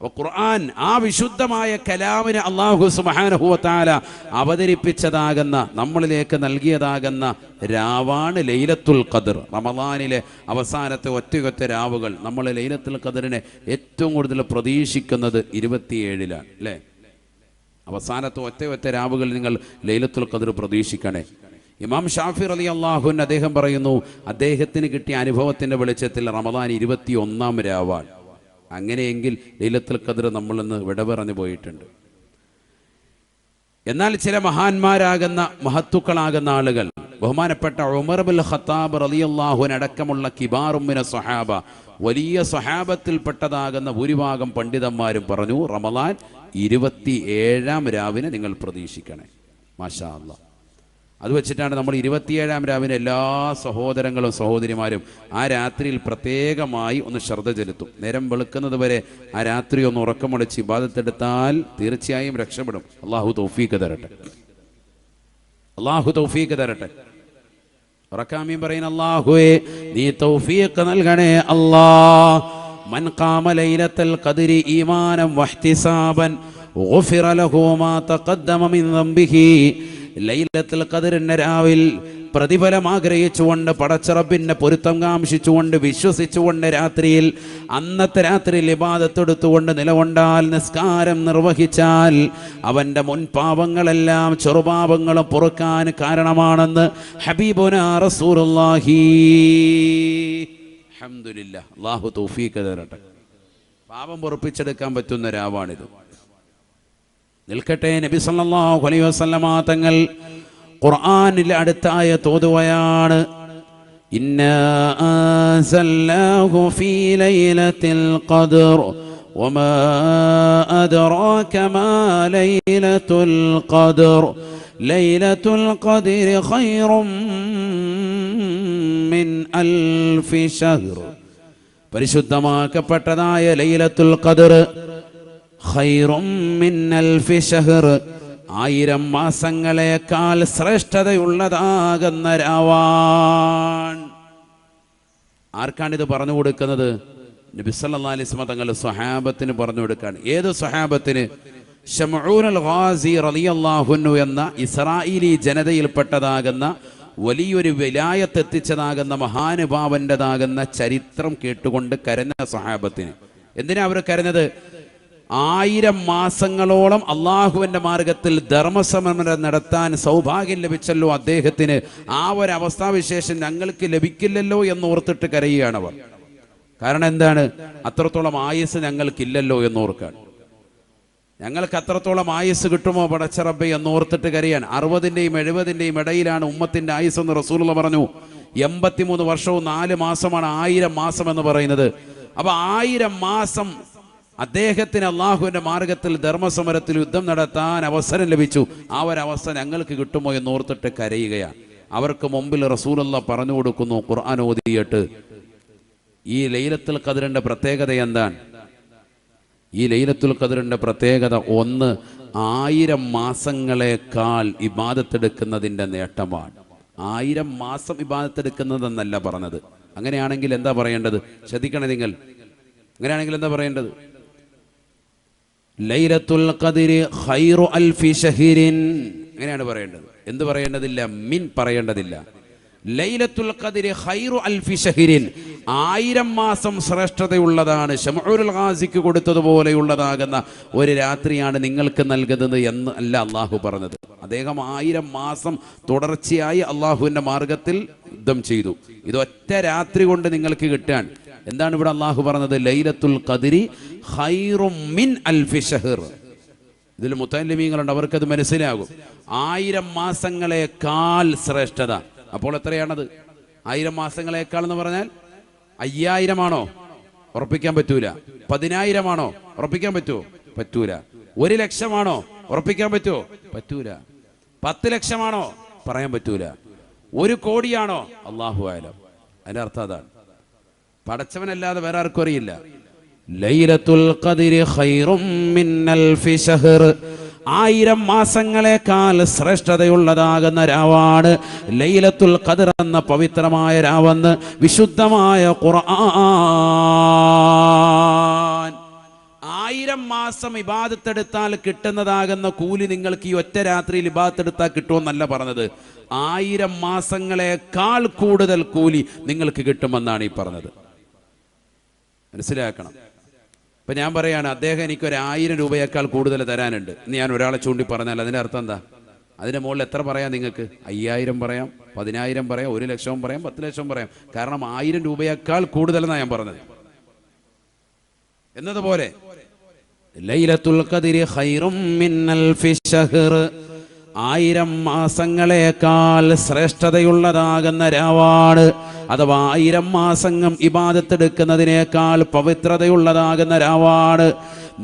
ഖുർആൻ ആ വിശുദ്ധമായ കലാമിനെ അല്ലാഹു സുബ്ഹാനഹു വ തആല അവതരിപ്പിച്ചതാകുന്ന, നമ്മളിലേക്ക് നൽകിയതാകുന്ന രാവാണ് ലൈലത്തുൽ ഖദർ. റമളാനിലെ അവസാനത്തെ ഒറ്റയൊറ്റ രാവുകൾ. നമ്മൾ ലൈലത്തുൽ ഖദറിനെ ഏറ്റവും കൂടുതൽ പ്രതീക്ഷിക്കുന്നത് 27-ലാണ് അല്ലേ? അവസാനത്തെ ഒറ്റയൊറ്റ രാവുകൾ നിങ്ങൾ ലൈലത്തുൽ ഖദർ പ്രതീക്ഷിക്കണേ. ഇമാം ഷാഫി റളിയല്ലാഹു അൻഹു അദ്ദേഹം പറയുന്നു, അദ്ദേഹത്തിന് കിട്ടിയ അനുഭവത്തിൻ്റെ വെളിച്ചത്തിൽ റമളാൻ 21-ാം രാവാണ്. അങ്ങനെയെങ്കിൽ ലൈലത്തുൽ ഖദർ നമ്മളിന്ന് വിട പറഞ്ഞു പോയിട്ടുണ്ട്. എന്നാൽ ചില മഹാന്മാരാകുന്ന മഹത്തുക്കളാകുന്ന ആളുകൾ, ബഹുമാനപ്പെട്ട ഉമർ ഇബ്നുൽ ഖത്താബ് റളിയല്ലാഹു അൻഹു അടക്കമുള്ള കിബാറും മിന സ്വഹാബ, വലിയ സ്വഹാബത്തിൽപ്പെട്ടതാകുന്ന ഭൂരിഭാഗം പണ്ഡിതന്മാരും പറഞ്ഞു, റമളാൻ 27-ാം രാവിനെ നിങ്ങൾ പ്രതീക്ഷിക്കണേ. മാഷാ അല്ലാഹ്. അത് വെച്ചിട്ടാണ് നമ്മൾ 27-ാം രാവിലെ എല്ലാ സഹോദരങ്ങളും സഹോദരിമാരും ആ രാത്രിയിൽ പ്രത്യേകമായി ഒന്ന് ശ്രദ്ധ ചെലുത്തും. നേരം വെളുക്കുന്നത് വരെ ആ രാത്രി ഒന്ന് ഉറക്കമൊളിച്ച് ഇബാദത്തെടുത്താൽ തീർച്ചയായും രക്ഷപ്പെടും. അല്ലാഹു തൗഫീഖ് തരട്ടെ, അല്ലാഹു തൗഫീഖ് തരട്ടെ. ഉറക്കാമീൻ പറയുന്ന അല്ലാഹുവേ നീ തൗഫീഖ് നൽകണേ അല്ലാഹ്. മൻ ഖാമ ലൈലത്തുൽ ഖദ്രി ഈമാനൻ വഹ്തിസാബൻ ഗുഫിറ ലഹു മാ തഖദ്ദമ മിൻ ദംബിഹി. ലൈലത്തുൽ ഖദ്റിന്റെ രാവിൽ പ്രതിഫലം ആഗ്രഹിച്ചുകൊണ്ട്, പടച്ചറബിന്റെ പൊരുത്തം കാംക്ഷിച്ചുകൊണ്ട്, വിശ്വസിച്ചുകൊണ്ട് രാത്രിയിൽ അന്നത്തെ രാത്രിയിൽ ഇബാദത്തെടുത്തുകൊണ്ട് നിലകൊണ്ടാൽ, നിസ്കാരം നിർവഹിച്ചാൽ അവൻ്റെ മുൻപാപങ്ങളെല്ലാം ചെറുപാപങ്ങളും പൊറുക്കാൻ കാരണമാണെന്ന് ഹബീബുനാ റസൂലുള്ളാഹി. അൽഹംദുലില്ലാഹ്. അല്ലാഹു തൗഫീഖ് തരട്ടെ. പാപം പൊറുപ്പിച്ചെടുക്കാൻ പറ്റുന്ന രാവാണിത്. നിൽക്കട്ടെ. നബി സല്ലല്ലാഹു അലൈഹി വസല്ലമ തങ്ങൾ ഖുർആനിൽ അടുത്ത ആയത്ത് ഓതുകയാണ്, ഇന്നാ അൻസൽനാഹു ഫീ ലൈലത്തിൽ ഖദ്ർ വമാ അദ്റാക മാ ലൈലത്തുൽ ഖദ്ർ ലൈലത്തുൽ ഖദ്രി ഖൈറും മിൻ അൽഫി ശഹ്ർ. പരിശുദ്ധമാക്കപ്പെട്ടതായ ലൈലത്തുൽ ഖദ്ർ ഖൈറും മിൻ അൽഫി ശഹ്ർ, 1000 മാസങ്ങളെക്കാൾ ശ്രേഷ്ഠതയുള്ളതാകുന്ന രാവാൻ. ആർക്കാണിത് പറഞ്ഞു കൊടുക്കുന്നത്? നബി സല്ലല്ലാഹു അലൈഹി വസല്ലം തങ്ങൾ സ്വഹാബത്തിന് പറഞ്ഞു കൊടുക്കുകയാണ്. ഏത് സ്വഹാബത്തിന്? ശംഊനുൽ ഗാസി റളിയല്ലാഹു അൻഹു എന്ന ഇസ്രായേലി ജനതയിൽപ്പെട്ടതാകുന്ന വലിയൊരു വിലായത്ത് എത്തിച്ചതാകുന്ന മഹാനുഭാവൻ്റെതാകുന്ന ചരിത്രം കേട്ടുകൊണ്ട് കരഞ്ഞ സ്വഹാബത്തിന്. എന്തിനാ അവർ കരഞ്ഞത്? 1000 മാസങ്ങളോളം അള്ളാഹുവിൻ്റെ മാർഗത്തിൽ ധർമ്മസമരം നടത്താൻ സൗഭാഗ്യം ലഭിച്ചല്ലോ അദ്ദേഹത്തിന്. ആ ഒരു അവസ്ഥാവിശേഷം ഞങ്ങൾക്ക് ലഭിക്കില്ലല്ലോ എന്നോർത്തിട്ട് കരയുകയാണവർ. കാരണം എന്താണ്? അത്രത്തോളം ആയുസ് ഞങ്ങൾക്കില്ലല്ലോ എന്നോർക്കാണ്. ഞങ്ങൾക്ക് അത്രത്തോളം ആയുസ് കിട്ടുമോ പടച്ചറബ്ബേ എന്നോർത്തിട്ട് കരയാണ്. 60-ൻ്റെയും 70-ൻ്റെയും ഇടയിലാണ് ഉമ്മത്തിൻ്റെ ആയുസ് എന്ന് റസൂലുള്ള പറഞ്ഞു. 83 വർഷവും 4 മാസമാണ് 1000 മാസം എന്ന് പറയുന്നത്. അപ്പൊ 1000 മാസം അദ്ദേഹത്തിന് അള്ളാഹുവിൻ്റെ മാർഗത്തിൽ ധർമ്മസമരത്തിൽ യുദ്ധം നടത്താൻ അവസരം ലഭിച്ചു. ആ ഒരവസ്ഥ ഞങ്ങൾക്ക് കിട്ടുമോ എന്നോർത്തിട്ട് കരയുകയാണ്. അവർക്ക് മുമ്പിൽ റസൂലുള്ള പറഞ്ഞു കൊടുക്കുന്നു, ഖുർആൻ ഓതിയിട്ട്, ഈ ലൈലത്തുൽ ഖദ്റിന്റെ പ്രത്യേകത എന്താണ്? ഈ ലൈലത്തുൽ ഖദ്റിന്റെ പ്രത്യേകത ഒന്ന്, 1000 മാസങ്ങളെക്കാൾ ഇബാദത്തെടുക്കുന്നതിൻ്റെ നേട്ടമാണ്. 1000 മാസം ഇബാദത്തെടുക്കുന്നതെന്നല്ല പറഞ്ഞത്. അങ്ങനെയാണെങ്കിൽ എന്താ പറയേണ്ടത്? ശ്രദ്ധിക്കണേ നിങ്ങൾ. അങ്ങനെയാണെങ്കിൽ എന്താ പറയേണ്ടത്? ലൈലത്തുൽ ഖദ്രി ഖൈറു അൽഫി ശഹ്രിൻ, അങ്ങനെയാണ് പറയേണ്ടത്. എന്ത് പറയേണ്ടതില്ല? മിൻ പറയേണ്ടതില്ല. ലൈലത്തുൽ ഖദ്രി ഖൈറു അൽഫി ശഹ്രിൻ, 1000 മാസം ശ്രേഷ്ഠതയുള്ളതാണ്. ശംഊനുൽ ഗാസിക്ക് കൊടുത്തതുപോലെയുള്ളതാകുന്ന ഒരു രാത്രിയാണ് നിങ്ങൾക്ക് നൽകുന്നത് എന്ന് അല്ല അള്ളാഹു പറഞ്ഞത്. അദ്ദേഹം 1000 മാസം തുടർച്ചയായി അള്ളാഹുവിൻ്റെ മാർഗത്തിൽ യുദ്ധം ചെയ്തു. ഇതൊറ്റ രാത്രി കൊണ്ട് നിങ്ങൾക്ക് കിട്ടാൻ എന്താണ് ഇവിടെ അള്ളാഹു പറഞ്ഞത്? ലൈലത്തുൽ ഖദ്രി ഖൈറും മിൻ അൽഫി ശഹ്ർ. ഇതിൽ മുത്തഅല്ലിമീങ്ങളുണ്ട്, അവർക്കത് മനസ്സിലാകും. 1000 മാസങ്ങളെക്കാൾ ശ്രേഷ്ഠത. അപ്പോൾ എത്രയാണത്? 1000 മാസങ്ങളെക്കാൾ എന്ന് പറഞ്ഞാൽ 5000 ആണോ? ഉറപ്പിക്കാൻ പറ്റൂല. 10000 ആണോ? ഉറപ്പിക്കാൻ പറ്റുമോ? പറ്റൂല. 1,00,000 ആണോ? ഉറപ്പിക്കാൻ പറ്റുമോ? പറ്റൂല. 10 ലക്ഷമാണോ? പറയാൻ പറ്റൂല. 1 കോടിയാണോ? അല്ലാഹു അഅലം. അതിന്റെ അർത്ഥം അതാണ്. പടച്ചവനല്ലാതെ വേറെ ആർക്കും അറിയില്ല. ലൈലത്തുൽ ഖദ്രി ഖൈറും മിൻ അൽഫി ശഹ്ർ, 1000 മാസങ്ങളെക്കാൾ ശ്രേഷ്ഠതയുള്ളതാകുന്ന രാവാണ് ലൈലത്തുൽ ഖദ്ർ എന്ന പവിത്രമായ രാവെന്ന് വിശുദ്ധമായ ഖുർആൻ. 1000 മാസം ഇബാദത്തെടുത്താൽ കിട്ടുന്നതാകുന്ന കൂലി നിങ്ങൾക്ക് ഈ ഒറ്റ രാത്രിയിൽ ഇബാദത്തെടുത്താൽ കിട്ടുമെന്നല്ല പറഞ്ഞത്. 1000 മാസങ്ങളെക്കാൾ കൂടുതൽ കൂലി നിങ്ങൾക്ക് കിട്ടുമെന്നാണ് ഈ പറഞ്ഞത്. മനസ്സിലാക്കണം. ഇപ്പൊ ഞാൻ പറയാണ്, അദ്ദേഹം എനിക്കൊരു 1000 രൂപയേക്കാൾ കൂടുതൽ തരാനുണ്ട് എന്ന് ഞാൻ ഒരാളെ ചൂണ്ടി പറഞ്ഞാൽ അതിന്റെ അർത്ഥം എന്താ? അതിന്റെ മുകളിൽ എത്ര പറയാം നിങ്ങൾക്ക്? 5000 പറയാം, 10000 പറയാം, 1 ലക്ഷം പറയാം, 10 ലക്ഷം പറയാം. കാരണം 1000 രൂപയേക്കാൾ കൂടുതലെന്നാണ് ഞാൻ പറഞ്ഞത്. എന്നതുപോലെ ലൈലത്തുൽ ഖദ്രി ഖൈറും മിൻ അൽഫി ശഹ്ർ, 1000 മാസങ്ങളെക്കാൾ ശ്രേഷ്ഠതയുള്ളതാകുന്ന രാവാണ്. അഥവാ 1000 മാസങ്ങൾ ഇബാദത്തെടുക്കുന്നതിനേക്കാൾ പവിത്രതയുള്ളതാകുന്ന രാവാണ്.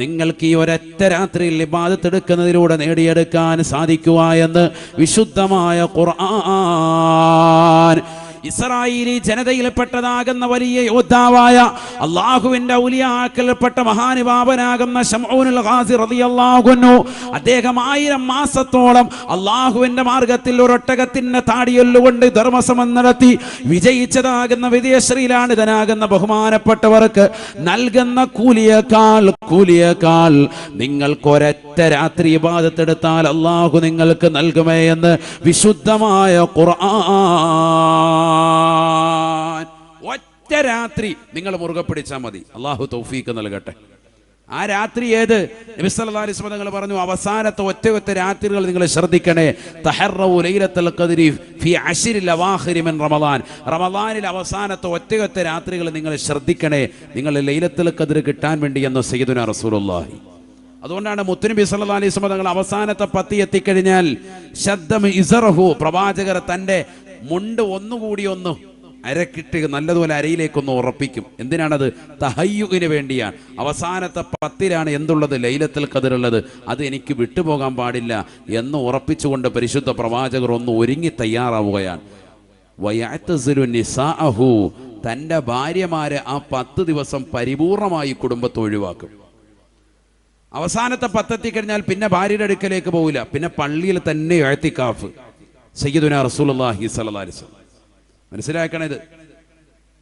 നിങ്ങൾക്ക് ഈ ഒരൊറ്റ രാത്രിയിൽ ഇബാദത്തെടുക്കുന്നതിലൂടെ നേടിയെടുക്കാൻ സാധിക്കുക എന്ന് വിശുദ്ധമായ ഖുർആൻ. ഇസ്രായേലി ജനതയിൽപ്പെട്ടതാകുന്ന വലിയ യോദ്ധാവായ അള്ളാഹുവിന്റെ ഔലിയാക്കൽപ്പെട്ട മഹാനുഭാവനാകുന്ന ശംഊനുൽ ഖാസി റളിയല്ലാഹു അൻഹു, അദ്ദേഹം 1000 മാസത്തോളം അള്ളാഹുവിന്റെ മാർഗത്തിൽ ഒരൊട്ടകത്തിന്റെ താടിയെല്ലുകൊണ്ട് ധർമ്മസമം നടത്തി വിജയിച്ചതാകുന്ന വിജയശ്രീലാണിതനാകുന്ന ബഹുമാനപ്പെട്ടവർക്ക് നൽകുന്ന കൂലിയേക്കാൾ നിങ്ങൾക്ക് ഒരൊറ്റ രാത്രി ഇബാദത്തെടുത്താൽ അള്ളാഹു നിങ്ങൾക്ക് നൽകുമേ എന്ന് വിശുദ്ധമായ ഖുർആൻ. ഒറ്റ രാത്രി നിങ്ങൾ മുറുകെ പിടിച്ചാൽ മതി. അള്ളാഹു തൗഫീഖ് നൽകട്ടെ. ആ രാത്രി ഏത്? നബി സല്ലല്ലാഹു അലൈഹി വസല്ലം തങ്ങൾ പറഞ്ഞു, അവസാനത്തെ ഒറ്റ രാത്രികൾ നിങ്ങൾ ശ്രദ്ധിക്കണേ. തഹറഉ ലൈലത്തുൽ ഖദ്രി ഫി അശ്രിൽ അവാഖിരി മിൻ റമളാൻ, റമളാനിൽ അവസാനത്തെ ഒറ്റ രാത്രികൾ നിങ്ങൾ ശ്രദ്ധിക്കണേ, നിങ്ങൾ ലൈലത്തുൽ ഖദ്ർ കിട്ടാൻ വേണ്ടി എന്ന് സയ്യിദുനാ റസൂലുള്ളാഹി. അതുകൊണ്ടാണ് മുത്തുനബി സല്ലല്ലാഹു അലൈഹി വസല്ലം തങ്ങൾ അവസാനത്തെ 10 എത്തിക്കഴിഞ്ഞാൽ ശദ്ദം ഇസറഹു, പ്രവാചകർ തന്റെ മുണ്ട് ഒന്നുകൂടി അരക്കിട്ട് നല്ലതുപോലെ അരയിലേക്കൊന്ന് ഉറപ്പിക്കും. എന്തിനാണത്? തഹയ്യുവിന് വേണ്ടിയാണ്. അവസാനത്തെ 10ലാണ് എന്തുള്ളത്? ലൈലത്തുൽ ഖദ്ർ ഉള്ളത്. അത് എനിക്ക് വിട്ടുപോകാൻ പാടില്ല എന്ന് ഉറപ്പിച്ചുകൊണ്ട് പരിശുദ്ധ പ്രവാചകർ ഒന്ന് ഒരുങ്ങി തയ്യാറാവുകയാണ്. വയഅ്തസിലു നിസാഅഹു, തൻ്റെ ഭാര്യമാരെ ആ 10 ദിവസം പരിപൂർണമായി കുടുംബത്തെ ഒഴിവാക്കും. അവസാനത്തെ 10 എത്തിക്കഴിഞ്ഞാൽ പിന്നെ ഭാര്യയുടെ അടുക്കലേക്ക് പോകില്ല, പിന്നെ പള്ളിയിൽ തന്നെ ഇഅ്തികാഫ്. സയ്യിദുനാ റസൂലുള്ളാഹി സ്വല്ലല്ലാഹു അലൈഹി വസല്ലം മനസ്സിലാക്കണത്.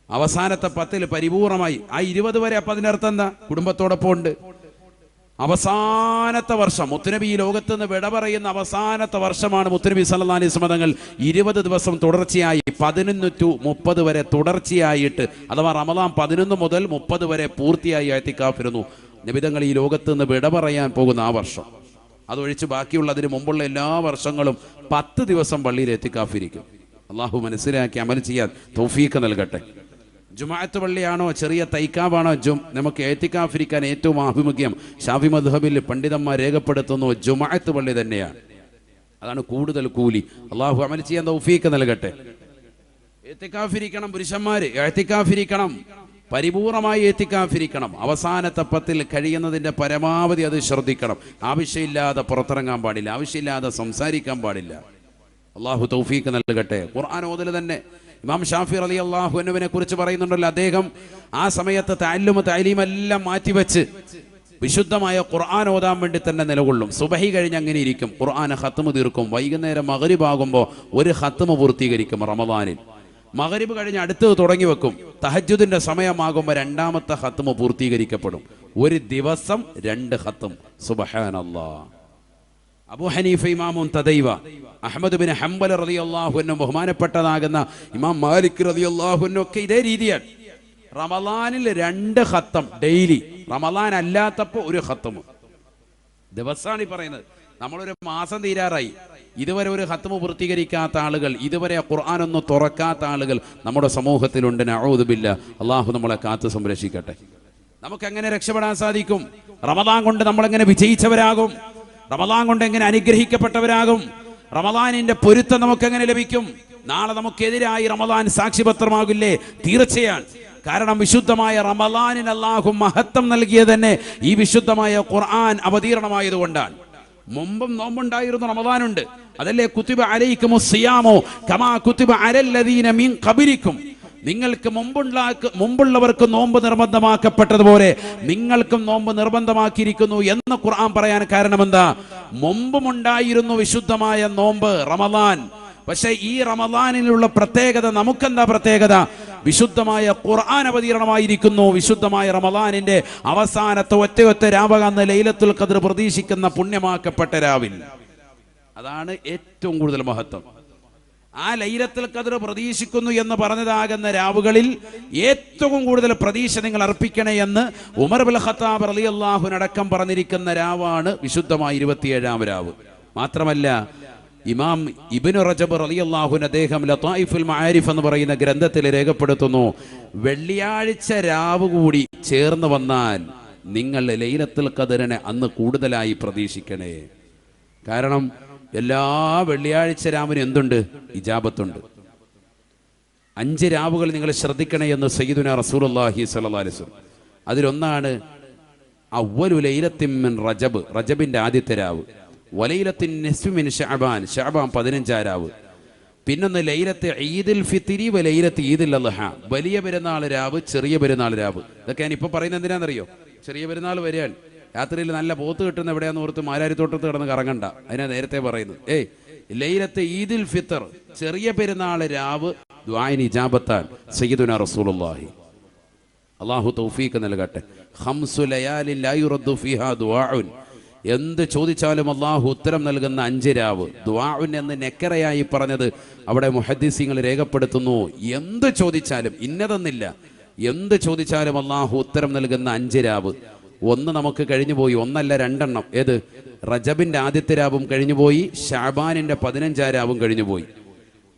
അവസാനത്തെ 10 പരിപൂർണമായി. ആ 20 വരെ അപ്പം അതിനർത്ഥം എന്താ? കുടുംബത്തോടൊപ്പം ഉണ്ട്. അവസാനത്തെ വർഷം മുത്തുനബി ഈ ലോകത്ത് നിന്ന് വിട പറയുന്ന അവസാനത്തെ വർഷമാണ് മുത്തുനബി സല്ലല്ലാഹു അലൈഹി വസല്ലം തങ്ങൾ 20 ദിവസം തുടർച്ചയായി 11 to 30 വരെ തുടർച്ചയായിട്ട്, അഥവാ റമദാൻ 11 മുതൽ 30 വരെ പൂർത്തിയായി ഇഅ്തികാഫിരുന്നു. നബിതങ്ങൾ ഈ ലോകത്ത് നിന്ന് വിട പറയാൻ പോകുന്ന ആ വർഷം അതൊഴിച്ച് ബാക്കിയുള്ളതിന് മുമ്പുള്ള എല്ലാ വർഷങ്ങളും 10 ദിവസം പള്ളിയിൽ ഇഅ്തികാഫിരിക്കും. അള്ളാഹു മനസ്സിലാക്കി അമൽ ചെയ്യാൻ തൗഫീഖ് നൽകട്ടെ. ജുമാഅത്ത് പള്ളിയാണോ ചെറിയ തൈക്കാവാണോ നമുക്ക് ഇഅ്തികാഫിരിക്കാൻ ഏറ്റവും ആഭിമുഖ്യം? ശാഫി മദ്ഹബിൽ പണ്ഡിതന്മാർ രേഖപ്പെടുത്തുന്നു ജുമാഅത്ത് പള്ളി തന്നെയാണ്. അതാണ് കൂടുതൽ കൂലി. അള്ളാഹു അമൽ ചെയ്യാൻ തൗഫീഖ് നൽകട്ടെ. ഇഅ്തികാഫിരിക്കണം പുരുഷന്മാര്, ഇഅ്തികാഫിരിക്കണം, പരിപൂർണമായി ഇഅ്തികാഫിരിക്കണം. അവസാനത്തെ 10 കഴിയുന്നതിൻ്റെ പരമാവധി അത് ശ്രദ്ധിക്കണം. ആവശ്യമില്ലാതെ പുറത്തിറങ്ങാൻ പാടില്ല, ആവശ്യമില്ലാതെ സംസാരിക്കാൻ പാടില്ല. അള്ളാഹു തൗഫീഖ് നൽകട്ടെ. ഖുർആൻ ഓതൽ തന്നെ ഇമാം ഷാഫി റളിയല്ലാഹു അൻഹുവിനെ കുറിച്ച് പറയുന്നുണ്ടല്ലോ, അദ്ദേഹം ആ സമയത്ത് തഅല്ലുമ് തഅലീമെല്ലാം മാറ്റിവെച്ച് വിശുദ്ധമായ ഖുർആൻ ഓതാൻ വേണ്ടി തന്നെ നിലകൊള്ളും. സുബഹി കഴിഞ്ഞ് അങ്ങനെ ഇരിക്കും, ഖുർആൻ ഖത്മ് തീർക്കും. വൈകുന്നേരം മഗ്രിബ് ആകുമ്പോൾ ഒരു ഖത്മ് പൂർത്തീകരിക്കും. റമദാനിൽ മഗ്രിബ് കഴിഞ്ഞ് അടുത്തത് തുടങ്ങി വെക്കും. തഹജ്ജുദിന്റെ സമയമാകുമ്പോൾ 2ാമത്തെ ഖത്മ് പൂർത്തീകരിക്കപ്പെടും. ഒരു ദിവസം 2 ഖത്മ്. സുബ്ഹാനല്ലാഹ്. അബൂ ഹനീഫ ഇമാമുൻ തദൈവ, അഹ്മദ് ബിൻ ഹംബൽ റളിയല്ലാഹു അൻഹു, ബഹുമാനപ്പെട്ടതാകുന്ന ഇമാം മാലിക് റളിയല്ലാഹു അൻഹു ഒക്കെ ഇതേ രീതിയാണ്. റമളാനിൽ 2 ഖത്തം ഡെയിലി, റമളാൻ അല്ലാത്തപ്പോൾ 1 ഖത്തം ദിവസമാണ് ഈ പറയുന്നത്. നമ്മളൊരു മാസം തീരാറായി, ഇതുവരെ ഒരു ഖത്മ് പൂർത്തീകരിക്കാത്ത ആളുകൾ, ഇതുവരെ ഖുർആൻ ഒന്നും തുറക്കാത്ത ആളുകൾ നമ്മുടെ സമൂഹത്തിലുണ്ട്. നഊദു ബില്ലാഹ്. അള്ളാഹു നമ്മളെ കാത്തു സംരക്ഷിക്കട്ടെ. നമുക്ക് എങ്ങനെ രക്ഷപ്പെടാൻ സാധിക്കും? റമളാൻ കൊണ്ട് നമ്മളെങ്ങനെ വിജയിച്ചവരാകും? റമളാൻ കൊണ്ട് എങ്ങനെ അനുഗ്രഹിക്കപ്പെട്ടവരാകും? റമളാനിന്റെ പൊരുത്തം നമുക്ക് എങ്ങനെ ലഭിക്കും? നാളെ നമുക്കെതിരായി റമളാൻ സാക്ഷിപത്രമാകില്ലേ? തീർച്ചയാണ്. കാരണം വിശുദ്ധമായ റമളാനിന് അല്ലാഹു മഹത്വം നൽകിയത് തന്നെ ഈ വിശുദ്ധമായ ഖുർആൻ അവതീർണമായതുകൊണ്ടാണ്. മുമ്പും നോമ്പുണ്ടായിരുന്നു, റമളാനുണ്ട്. അതല്ലേ കുതിബ അലൈക്കുമുസ് സിയാമു കമാ കുതിബ അലല്ലദീന മിൻ ഖബലിക്കും. നിങ്ങൾക്ക് മുമ്പുള്ളവർക്ക് നോമ്പ് നിർബന്ധമാക്കപ്പെട്ടതുപോലെ നിങ്ങൾക്കും നോമ്പ് നിർബന്ധമാക്കിയിരിക്കുന്നു എന്ന് ഖുർആൻ പറയാൻ കാരണം എന്താ? മുമ്പുമുണ്ടായിരുന്നു വിശുദ്ധമായ നോമ്പ് റമളാൻ. പക്ഷെ ഈ റമളാനിലുള്ള പ്രത്യേകത, നമുക്കെന്താ പ്രത്യേകത? വിശുദ്ധമായ ഖുർആൻ അവതീർണമായിരിക്കുന്നു. വിശുദ്ധമായ റമദാനിന്റെ അവസാനത്തെ ഒറ്റ രാവകാന്ന് ലൈലത്തുൽ ഖദ്ർ പ്രതീക്ഷിക്കുന്ന പുണ്യമാക്കപ്പെട്ട രാവിൽ, അതാണ് ഏറ്റവും കൂടുതൽ മഹത്വം. ആ ലൈലത്തുൽ ഖദ്ർ പ്രതീക്ഷിക്കുന്നു എന്ന് പറഞ്ഞതാകുന്ന രാവുകളിൽ ഏറ്റവും കൂടുതൽ പ്രതീക്ഷ നിങ്ങൾ അർപ്പിക്കണേ എന്ന് ഉമർ ഇബ്നുൽ ഖത്താബ് റളിയല്ലാഹു അൻഹു അടക്കം പറഞ്ഞിരിക്കുന്ന രാവാണ് വിശുദ്ധമായ 27-ാം രാവ്. മാത്രമല്ല, ഇമാം ഇബ്നു റജബ് റളിയല്ലാഹു അൻഹു അദ്ദേഹം ലതായിഫുൽ മആരിഫ് എന്ന് പറയുന്ന ഗ്രന്ഥത്തിൽ രേഖപ്പെടുത്തുന്നു, വെള്ളിയാഴ്ച രാവ് കൂടി ചേർന്ന് വന്നാൽ നിങ്ങൾ ലൈലത്തുൽ ഖദ്റിനെ അന്ന് കൂടുതലായി പ്രതീക്ഷിക്കണേ. കാരണം എല്ലാ വെള്ളിയാഴ്ച രാവിനും എന്തുണ്ട്? ഇജാബത്തുണ്ട്. 5 രാവുകൾ നിങ്ങൾ ശ്രദ്ധിക്കണേ എന്ന് സയ്യിദുനാ റസൂലുള്ളാഹി സ്വല്ലല്ലാഹു അലൈഹി വസല്ലം. അതിലൊന്നാണ് അവ്വലു ലൈലത്തിൻ മിൻ റജബ്, റജബിന്റെ ആദ്യത്തെ രാവ്. വലൈലത്തിൻ നിസ്ഫി മിൻ ശഅബാൻ, ശഅബാൻ 15-ാം രാവ്. പിന്നൊന്ന് ലൈലത്ത് ഈദുൽ ഫിത്രി വലൈലത്ത് ഈദുൽ അദ്ഹ, വലിയ പെരുന്നാൾ രാവ്, ചെറിയ പെരുന്നാൾ രാവ്. ഇതൊക്കെ ഞാൻ ഇപ്പൊ പറയുന്നത് എന്തിനാണെന്നറിയോ? ചെറിയ പെരുന്നാൾ വരികയാണ്, രാത്രിയിൽ നല്ല പോത്ത് കിട്ടുന്ന എവിടെയാന്ന് ഓർത്ത് മാരാരിത്തോട്ടത്ത് കിടന്ന് കറങ്ങണ്ട. അതിനാ നേരത്തെ പറയുന്നത്. ലൈലത്ത് ഈദുൽ ഫിത്തർ, ചെറിയ പെരുന്നാൾ രാവ്, ദുആഇന് ഇജാബത്താൻ സയ്യിദുനാ റസൂലുള്ളാഹി. അല്ലാഹു തൗഫീഖ് നൽകട്ടെ. ഖംസു ലയാലിൻ ലാ യുറദ്ദു ഫീഹാ ദുആഉൻ, എന്ത് ചോദിച്ചാലും അള്ളാഹു ഉത്തരം നൽകുന്ന 5 രാവ്. ദുആഉൻ എന്ന് നെക്കറയായി പറഞ്ഞത് അവിടെ മുഹദ്ദിസീങ്ങൾ രേഖപ്പെടുത്തുന്നു. എന്ത് ചോദിച്ചാലും, ഇന്നതെന്നില്ല, എന്ത് ചോദിച്ചാലും അള്ളാഹു ഉത്തരം നൽകുന്ന 5 രാവ്. ഒന്ന് നമുക്ക് കഴിഞ്ഞുപോയി, ഒന്നല്ല 2 എണ്ണം. ഏത്? റജബിന്റെ ആദ്യത്തെ രാവും കഴിഞ്ഞുപോയി, ശഅബാനിന്റെ 15-ാം രാവും കഴിഞ്ഞുപോയി.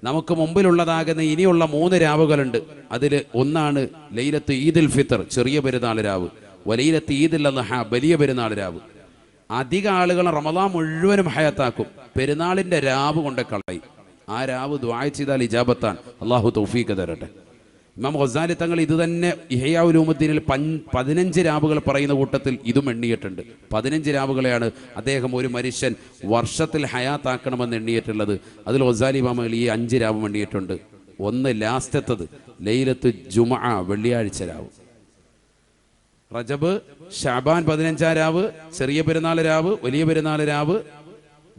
നമുക്ക് മുമ്പിലുള്ളതാകുന്ന ഇനിയുള്ള 3 രാവുകളുണ്ട്. അതിൽ ഒന്നാണ് ലൈലത്ത് ഈദുൽ ഫിത്തർ, ചെറിയ പെരുന്നാൾ രാവ്, വലൈലത്ത് ഈദുൽ അദ്ഹ, വലിയ പെരുന്നാൾ രാവ്. അധിക ആളുകൾ റമദാൻ മുഴുവനും ഹയാത്താക്കും, പെരുന്നാളിന്റെ രാവ് കൊണ്ട് കളയും. ആ രാവ് ദുആ ചെയ്താൽ ഇജാബത്താൻ. അല്ലാഹു തൗഫീഖ് തരട്ടെ. ഇമാം ഗസാലി തങ്ങൾ ഇത് തന്നെ ഇഹ്യാ ഉലൂമുദ്ദീനിൽ 15 രാവുകൾ പറയുന്ന കൂട്ടത്തിൽ ഇതും എണ്ണിയിട്ടുണ്ട്. 15 രാവുകളെയാണ് അദ്ദേഹം ഒരു മനുഷ്യൻ വർഷത്തിൽ ഹയാത്താക്കണമെന്ന് എണ്ണിയിട്ടുള്ളത്. അതിൽ ഗസാലി ഇമാമുകൾ ഈ 5 രാവും എണ്ണിയിട്ടുണ്ട്. ഒന്ന് ലാസ്റ്റത്തത് ലൈലത്ത് ജുമുഅ, വെള്ളിയാഴ്ച രാവ്. റജബ്, ശഅബാൻ 15-ാം രാവ്, ചെറിയ പെരുന്നാൾ രാവ്, വലിയ പെരുന്നാൾ രാവ്,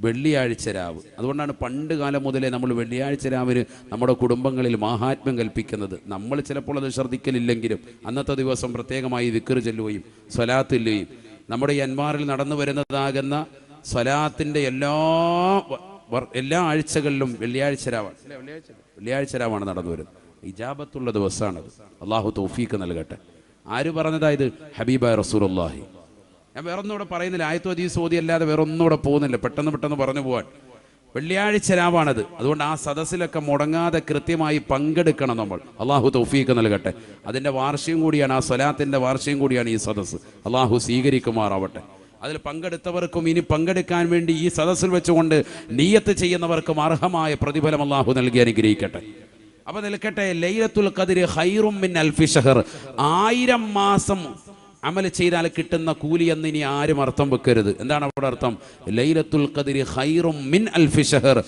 വെള്ളിയാഴ്ച രാവ്. അതുകൊണ്ടാണ് പണ്ട് കാലം മുതലേ നമ്മൾ വെള്ളിയാഴ്ച രാവിന് നമ്മുടെ കുടുംബങ്ങളിൽ മാഹാത്മ്യം കൽപ്പിക്കുന്നത്. നമ്മൾ ചിലപ്പോൾ അത് ശ്രദ്ധിക്കലില്ലെങ്കിലും അന്നത്തെ ദിവസം പ്രത്യേകമായി ദിക്ർ ചൊല്ലുകയും സ്വലാത്ത് ചൊല്ലുകയും നമ്മുടെ ഈ അൻവാറിൽ നടന്നു വരുന്നതാകുന്ന സ്വലാത്തിൻ്റെ എല്ലാ ആഴ്ചകളിലും വെള്ളിയാഴ്ച രാവാണ്. വെള്ളിയാഴ്ച രാവാണ് നടന്നു വരുന്നത്. ഇജാബത്തുള്ള ദിവസമാണത്. അള്ളാഹു തൗഫീഖ് നൽകട്ടെ. ആര് പറഞ്ഞതായത്? ഹബീബായ റസൂലുള്ളാഹി. ഞാൻ വേറൊന്നുകൂടെ പറയുന്നില്ല, ആയത്തു ഹദീസ് ഓതി അല്ലാതെ വേറൊന്നുകൂടെ പോകുന്നില്ല, പെട്ടെന്ന് പറഞ്ഞു പോകാൻ. വെള്ളിയാഴ്ച രാവാണത്. അതുകൊണ്ട് ആ സദസ്സിലൊക്കെ മുടങ്ങാതെ കൃത്യമായി പങ്കെടുക്കണം നമ്മൾ. അള്ളാഹു തൗഫീഖ് നൽകട്ടെ. അതിൻ്റെ വാർഷികം കൂടിയാണ്, ആ സ്വലാത്തിൻ്റെ വാർഷികം കൂടിയാണ് ഈ സദസ്സ്. അള്ളാഹു സ്വീകരിക്കുമാറാവട്ടെ. അതിൽ പങ്കെടുത്തവർക്കും ഇനി പങ്കെടുക്കാൻ വേണ്ടി ഈ സദസ്സിൽ വെച്ചുകൊണ്ട് നിയ്യത്ത് ചെയ്യുന്നവർക്കും അർഹമായ പ്രതിഫലം അള്ളാഹു നൽകി അനുഗ്രഹിക്കട്ടെ. അപ്പൊ നിൽക്കട്ടെ, ലൈലത്തുൽ ഖദ്ർ ഖൈറും മിൻ അൽഫി ഷഹർ, 1000 മാസം അമൽ ചെയ്താൽ കിട്ടുന്ന കൂലി എന്ന് ഇനി ആരും അർത്ഥം വെക്കരുത്. എന്താണ് അവിടെ അർത്ഥം? ലൈലത്തുൽ ഖദ്ർ ഖൈറും മിൻ അൽഫി ഷഹർ,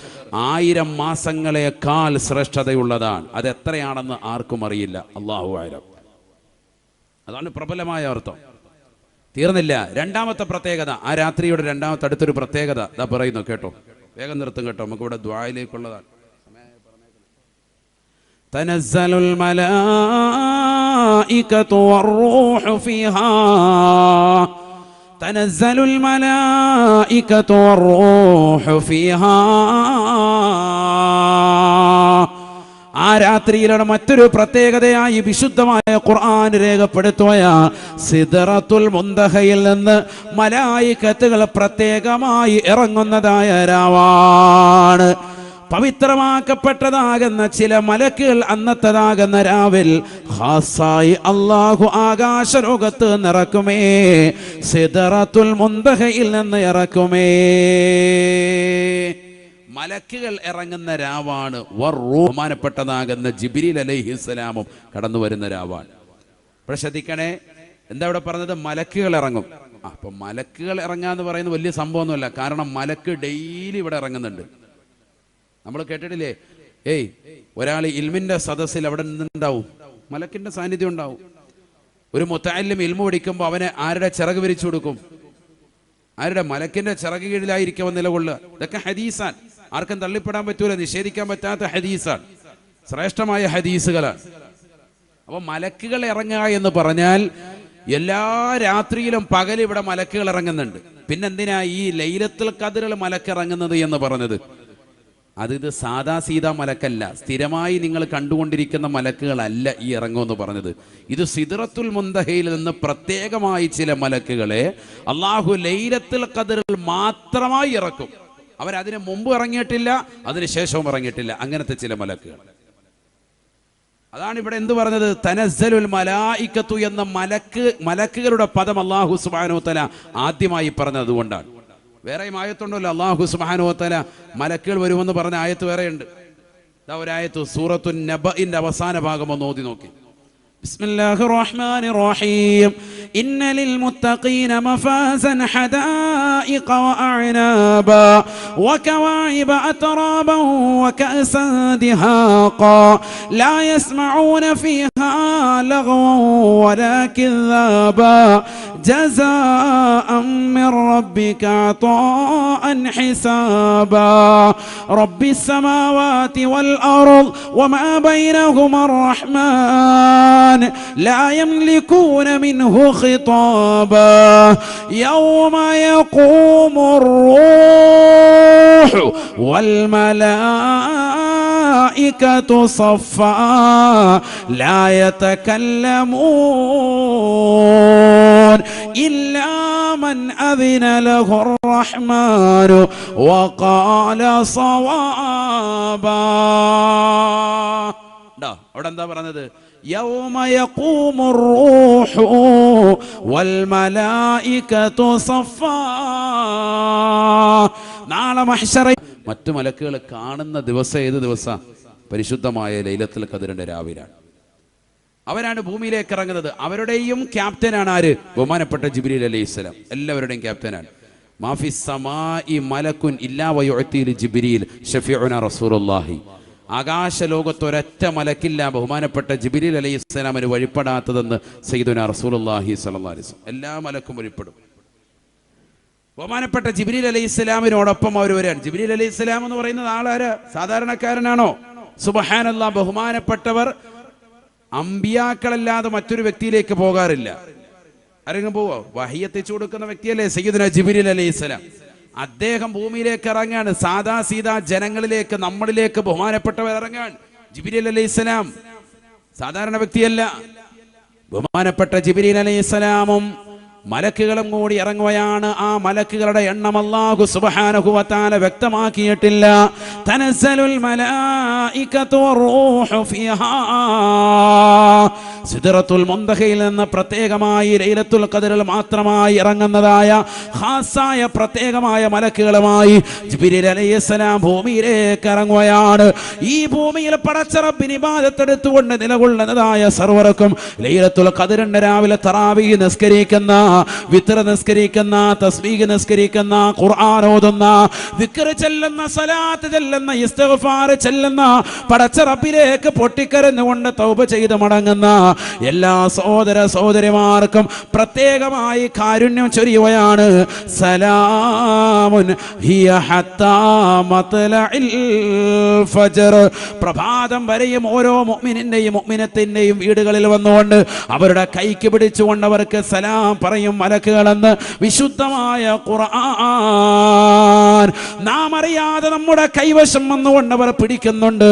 1000 മാസങ്ങളെക്കാൾ ശ്രേഷ്ഠതയുള്ളതാണ്. അത് എത്രയാണെന്ന് ആർക്കും അറിയില്ല, അല്ലാഹു അഅലം. അതാണ് പ്രബലമായ അർത്ഥം. തീർന്നില്ല. രണ്ടാമത്തെ പ്രത്യേകത, ആ രാത്രിയുടെ രണ്ടാമത്തെ അടുത്തൊരു പ്രത്യേകത ഇതാ പറയുന്നു, കേട്ടോ. വേഗം നിർത്തും കേട്ടോ, നമുക്കിവിടെ ദുആയിലേക്കുള്ളതാണ്. തനസ്സലുൽ മലായികതു വറൂഹു ഫീഹാ, തനസ്സലുൽ മലായികതു വറൂഹു ഫീഹാ. ആ രാത്രിയിലാണ് മറ്റൊരു പ്രത്യേകതയായി വിശുദ്ധമായ ഖുർആൻ രേഖപ്പെടുത്തുകയാണ്. സിദ്റത്തുൽ മുന്തഹയിൽ നിന്ന് മലായികത്തുകൾ പ്രത്യേകമായി ഇറങ്ങുന്നതായ രാവാണ്. പവിത്രമാക്കപ്പെട്ടതാകുന്ന ചില മലക്കുകൾ അന്നത്തതാകുന്ന രാവിൽ ഖാസായി അല്ലാഹു ആകാശലോകത്ത് നിറക്കുമേ, സിദ്റത്തുൽ മുന്തഹയിൽ നിന്ന് ഇറക്കുമേ. മലക്കുകൾ ഇറങ്ങുന്ന രാവാണ്. ബഹുമാനപ്പെട്ടതാകുന്ന ജിബ്രീൽ അലൈഹിസ്സലാമും കടന്നു വരുന്ന രാവാണ്. അപ്പോൾ ശ്രദ്ധിക്കണേ, എന്താ ഇവിടെ പറഞ്ഞത്? മലക്കുകൾ ഇറങ്ങും. അപ്പൊ മലക്കുകൾ ഇറങ്ങാന്ന് പറയുന്നത് വലിയ സംഭവമൊന്നുമല്ല. കാരണം മലക്ക് ഡെയിലി ഇവിടെ ഇറങ്ങുന്നുണ്ട്. നമ്മൾ കേട്ടിട്ടില്ലേ, ഒരാൾ ഇൽമിന്റെ സദസ്സിൽ അവിടെ നിന്നുണ്ടാവും, മലക്കിന്റെ സാന്നിധ്യം ഉണ്ടാവും. ഒരു മുത്തഅല്ലിം ഇൽമു പഠിക്കുമ്പോൾ അവന് ആരുടെ ചിറക് വിരിച്ചു കൊടുക്കും? ആരുടെ? മലക്കിന്റെ ചിറക് കീഴിലായിരിക്കും നിലകൊള്ളുക. ഇതൊക്കെ ഹദീസാൻ, ആർക്കും തള്ളിപ്പെടാൻ പറ്റൂല, നിഷേധിക്കാൻ പറ്റാത്ത ഹദീസാണ്, ശ്രേഷ്ഠമായ ഹദീസുകളാണ്. അപ്പോൾ മലക്കുകൾ ഇറങ്ങുക എന്ന് പറഞ്ഞാൽ എല്ലാ രാത്രിയിലും പകൽ ഇവിടെ മലക്കുകൾ ഇറങ്ങുന്നുണ്ട്. പിന്നെന്തിനാ ഈ ലൈലത്തുൽ ഖദ്റിൽ മലക്കിറങ്ങുന്നത് എന്ന് പറഞ്ഞത്? ഇത് സാദാ സീതാ മലക്കല്ല, സ്ഥിരമായി നിങ്ങൾ കണ്ടുകൊണ്ടിരിക്കുന്ന മലക്കുകളല്ല ഈ ഇറങ്ങുമെന്ന് പറഞ്ഞത്. ഇത് സിദ്റത്തുൽ മുന്തഹയിൽ നിന്ന് പ്രത്യേകമായി ചില മലക്കുകളെ അള്ളാഹു ലൈലത്തുൽ ഖദ്റിൽ മാത്രമായി ഇറക്കും. അവരതിന് മുമ്പ് ഇറങ്ങിയിട്ടില്ല, അതിന് ശേഷവും ഇറങ്ങിയിട്ടില്ല. അങ്ങനത്തെ ചില മലക്കുകൾ. അതാണ് ഇവിടെ എന്ത് പറഞ്ഞത്? തനസ്സലുൽ മലായികത്തു എന്ന മലക്കുകളുടെ പദം അല്ലാഹു സുബ്ഹാനഹു വ തആല ആദ്യമായി പറഞ്ഞത് അതുകൊണ്ടാണ്. വേറെയും ആയത്തുണ്ടല്ലോ, അല്ലാഹു സുബ്ഹാനഹു വ തആല മലക്കുകൾ വരുമെന്ന് പറഞ്ഞ ആയത്ത് വേറെയുണ്ട്. ഇതാ ഒരായത്ത് സൂറത്തുൻ നബഇന്റെ അവസാന ഭാഗം ഒന്ന് ഓതി നോക്കി. ബിസ്മില്ലാഹിർ റഹ്മാനിർ റഹീം. ഇന്ന ലിൽ മുത്തഖീന മഫാസൻ ഹദായിഖ വഅഅനാബ വകവാഇബ അത്റാബൻ വകഅസൻ ദിഹാഖ ലാ യസ്മഊന ഫീഹാ ലഗ്വൻ വലാ കിദ്ദാബ ജസാഅൻ മിർ റബ്ബിക അതാഅൻ ഹിസാബ റബ്ബിസ് സമാവാതി വൽ അർദ് വമാ ബൈനഹുമാ الرحمن لا يملكون منه خطابا يوم يقوم الروح والملائكة صفا لا يتكلمون إلا من أذن له الرحمن وقال صوابا. അവിടെ എന്താ പറഞ്ഞത്? യൗമ യഖൂമുർ റൂഹു വൽ മലായികതു സഫാ. നാളെ മഹ്ശറ മറ്റു മലക്കുകൾ കാണുന്ന ദിവസം ഏത് ദിവസം? പരിശുദ്ധമായ ലൈലത്തുൽ ഖദ്റിന്റെ രാവിലാണ്. അവരാണ് ഭൂമിയിലേക്ക് ഇറങ്ങുന്നത്. അവരുടെയും ക്യാപ്റ്റനാണ് ആര്? ബഹുമാനപ്പെട്ട ജിബ്രീൽ അലൈഹിസ്സലാം. എല്ലാവരുടെയും ക്യാപ്റ്റനാണ്. മാഫിസ് സമാഇ മലക്കുൻ ഇല്ലാ വയുഅതി ജിബ്രീൽ ഷഫീഉനാ റസൂലുള്ളാഹി. ആകാശ ലോകത്ത് ഒരൊറ്റ മലക്കില്ല ബഹുമാനപ്പെട്ട ജിബ്രീൽ അലൈഹിസ്സലാമിന് വഴിപ്പെടാത്തതെന്ന് സയ്യിദുനാ റസൂലുള്ളാഹി സ്വല്ലല്ലാഹു അലൈഹി വസല്ലം. എല്ലാ മലക്കും വഴിപ്പെടും. ബഹുമാനപ്പെട്ട ജിബ്രീൽ അലൈഹിസ്സലാമിനോടൊപ്പം അവർ വരാൻ. ജിബ്രീൽ അലൈഹിസ്സലാം എന്ന് പറയുന്നത് ആളാര്? സാധാരണക്കാരനാണോ? സുബ്ഹാനല്ലാഹ്. ബഹുമാനപ്പെട്ടവർ അമ്പിയാക്കളല്ലാതെ മറ്റൊരു വ്യക്തിയിലേക്ക് പോകാറില്ല. ആരെങ്കിലും പോവോ? വഹി എത്തിച്ചു കൊടുക്കുന്ന വ്യക്തിയല്ലേ സയ്യിദുനാ ജിബ്രീൽ അലൈഹിസ്സലാം. അദ്ദേഹം ഭൂമിയിലേക്ക് ഇറങ്ങാൻ, സാദാ സീതാ ജനങ്ങളിലേക്ക്, നമ്മളിലേക്ക് ബഹുമാനപ്പെട്ടവർ ഇറങ്ങാൻ. ജിബ്രീൽ അലൈഹിസ്സലാം സാധാരണ വ്യക്തിയല്ല. ബഹുമാനപ്പെട്ട ജിബ്രീൽ അലൈഹിസ്സലാമും മലക്കുകളും കൂടി ഇറങ്ങുകയാണ്. ആ മലക്കുകളുടെ എണ്ണം അല്ലാഹു സുബ്ഹാനഹു വ തആല വ്യക്തമാക്കിയിട്ടില്ല. തനസ്സലുൽ മലായികതു വറൂഹു ഫീഹാ. സിദ്റത്തുൽ മുന്തഹയിൽ നിന്ന് പ്രത്യേകമായി ലൈലത്തുൽ ഖദ്റിൽ മാത്രമായി ഇറങ്ങുന്നതായ ഖാസായ പ്രത്യേകമായ മലക്കുകളുമായി ജിബ്രീൽ അലൈഹിസ്സലാം ഭൂമിയിലേക്ക് ഇറങ്ങുകയാണ്. ഈ ഭൂമിയിൽ പടച്ച റബ്ബിനെ ഇബാദത്ത് എടുത്തുകൊണ്ട് നിലകൊള്ളുന്നതായ സർവ്വർക്കും ലൈലത്തുൽ ഖദ്റിന്റെ രാവിലെ തറാവീഹ് നിസ്കരിക്കുന്ന, വിത്ർ നിസ്കരിക്കുന്ന, തസ്ബീഹ് നിസ്കരിക്കുന്ന, ഖുർആൻ ഓതുന്ന, ദിക്ർ ചെല്ലുന്ന, സലാത്ത് ചെല്ലുന്ന, ഇസ്തിഗ്ഫാർ ചെല്ലുന്ന, പടച്ച റബ്ബിലേക്ക് പൊട്ടിക്കരഞ്ഞുകൊണ്ട് തൗബ ചെയ്ത് മടങ്ങുന്ന എല്ലാ സഹോദര സഹോദരിമാർക്കും പ്രത്യേകമായി കാരുണ്യം ചൊരിയുകയാണ്. സലാമുൻ ഹിയ ഹത്താ മത്ലഇൽ ഫജ്ർ. പ്രഭാതം വരെയും ഓരോ മുഅ്മിനിന്റെയും മുഅ്മിനത്തിന്റെയും വീടുകളിൽ വന്നുകൊണ്ട് അവരുടെ കൈക്ക് പിടിച്ചുകൊണ്ട് അവർക്ക് സലാം പറയും മലക്കുകളെന്ന് വിശുദ്ധമായ ഖുർആൻ. നാം അറിയാതെ നമ്മുടെ കൈവശം വന്നുകൊണ്ട് അവർ പിടിക്കുന്നുണ്ട്.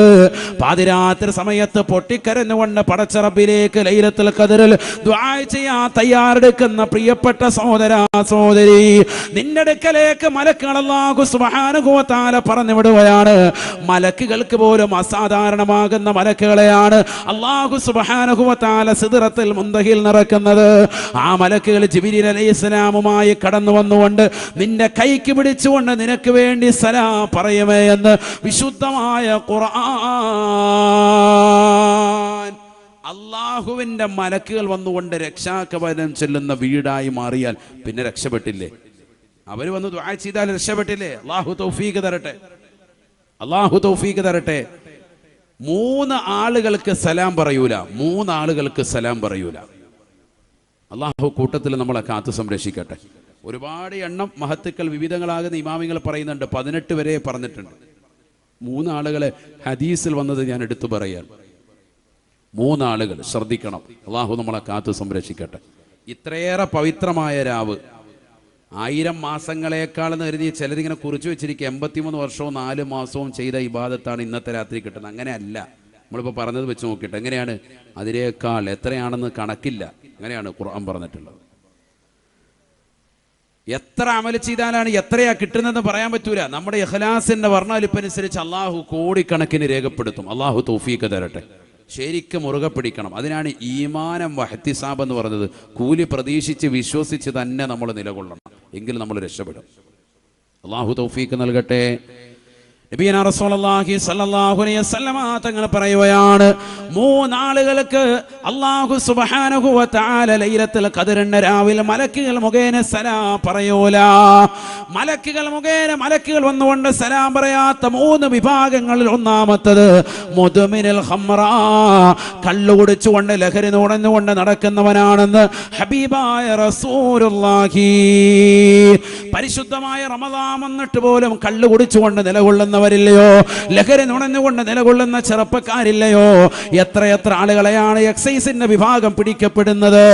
പാതിരാത്രി സമയത്ത് പൊട്ടിക്കരഞ്ഞുകൊണ്ട് പടച്ച റബ്ബിലേക്ക് ലൈലത്തുൽ ഖദ്റിൽ ദുആ ചെയ്യാൻ തയ്യാറെടുക്കുന്ന പ്രിയപ്പെട്ട സഹോദര സഹോദരി, നിന്റെ അടുക്കലേക്ക് മലക്കുകൾ അല്ലാഹു സുബ്ഹാനഹു വ തആല പറഞ്ഞു വിടുകയാണ്. മലക്കുകൾക്ക് പോലും അസാധാരണമാകുന്ന മലക്കുകളെയാണ് അല്ലാഹു സുബ്ഹാനഹു വ തആല സിദ്റത്തുൽ മുന്തഹിൽ നിറക്കുന്നത്. ആ മലക്കുകൾ ജിബ്രീൽ അലൈഹിസ്സലാമുമായി കടന്നു വന്നുകൊണ്ട് നിന്റെ കൈക്ക് പിടിച്ചുകൊണ്ട് നിനക്ക് വേണ്ടി സലാം പറയുമേ എന്ന് വിശുദ്ധമായ ഖുർആൻ. അള്ളാഹുവിന്റെ മലക്കുകൾ വന്നുകൊണ്ട് രക്ഷാകവചനം ചെല്ലുന്ന വീടായി മാറിയാൽ പിന്നെ രക്ഷപ്പെട്ടില്ലേ? അവർ വന്ന് ദുആ ചെയ്താൽ രക്ഷപ്പെട്ടില്ലേ? അല്ലാഹു തൗഫീഖ് തരട്ടെ, അല്ലാഹു തൗഫീഖ് തരട്ടെ. 3 ആളുകൾക്ക് സലാം പറയൂല, 3 ആളുകൾക്ക് സലാം പറയൂല. അള്ളാഹു കൂട്ടത്തിൽ നമ്മളെ കാത്തു സംരക്ഷിക്കട്ടെ. ഒരുപാട് എണ്ണം മഹത്തുക്കൾ വിവിധങ്ങളാകുന്ന ഇമാമിങ്ങൾ പറയുന്നുണ്ട്. 18 വരെ പറഞ്ഞിട്ടുണ്ട്. 3 ആളുകളെ ഹദീസിൽ വന്നത് ഞാൻ എടുത്തു പറയാൻ. മൂന്നാളുകൾ ശ്രദ്ധിക്കണം. അള്ളാഹു നമ്മളെ കാത്തു സംരക്ഷിക്കട്ടെ. ഇത്രയേറെ പവിത്രമായ രാവ് 1000 മാസങ്ങളെക്കാൾ എന്ന് കരുതി ചിലരിങ്ങനെ കുറിച്ച് വെച്ചിരിക്കുക 83 വർഷവും 4 മാസവും ചെയ്ത ഇബാദത്താണ് ഇന്നത്തെ രാത്രി കിട്ടുന്നത്. അങ്ങനെയല്ല. നമ്മളിപ്പോൾ പറഞ്ഞത് വെച്ച് നോക്കിയിട്ട് എങ്ങനെയാണ്, അതിനേക്കാൾ എത്രയാണെന്ന് കണക്കില്ല. അങ്ങനെയാണ് ഖുർആൻ പറഞ്ഞിട്ടുള്ളത്. എത്ര അമൽ ചെയ്താലാണ് എത്രയാ കിട്ടുന്നതെന്ന് പറയാൻ പറ്റൂല. നമ്മുടെ ഇഖ്ലാസിന്റെ വർണ്ണലിപ്പനുസരിച്ച് അള്ളാഹു കോടിക്കണക്കിന് രേഖപ്പെടുത്തും. അള്ളാഹു തൗഫീഖ് തരട്ടെ. ശരിക്കും മുറുകെ പിടിക്കണം. അതിനാണ് ഈമാനം വഹ്തിസാബ് എന്ന് പറഞ്ഞത്. കൂലി പ്രതീക്ഷിച്ച് വിശ്വസിച്ച് തന്നെ നമ്മൾ നിലകൊള്ളണം, എങ്കിൽ നമ്മൾ രക്ഷപ്പെടും. അള്ളാഹു തൗഫീഖ് നൽകട്ടെ. നബിയനാ റസൂലുള്ളാഹി സ്വല്ലല്ലാഹു അലൈഹി വസല്ലമ തങ്ങൾ പറയുകയാണ്, 3 ആളുകൾക്ക് അല്ലാഹു സുബ്ഹാനഹു വ തആല ലൈലത്തുൽ ഖദ്റിന്റെ രാവിലെ മലക്കുകൾ മുഖേന സലാം പറയൂല. മലക്കുകൾ വന്നുകൊണ്ട് സലാം പറയാത്ത 3 വിഭാഗങ്ങളിൽ ഒന്നാമത്തത് മുദ്മിനുൽ ഖംറ, കള്ളു കുടിച്ചുകൊണ്ട് ലഹരി നുണഞ്ഞുകൊണ്ട് നടക്കുന്നവനാണെന്ന് ഹബീബായ റസൂലുള്ളാഹി. പരിശുദ്ധമായ റമദാൻ വന്നിട്ട് പോലും കള്ളു കുടിച്ചുകൊണ്ട് നിലകൊള്ളുന്നവരില്ലയോ, ലഹരി നുണഞ്ഞുകൊണ്ട് നിലകൊള്ളുന്ന ചെറുപ്പക്കാരില്ലയോ? എത്ര ആളുകളെയാണ് എക്സൈസിന്റെ വിഭാഗം പിടിക്കപ്പെടുന്നത്?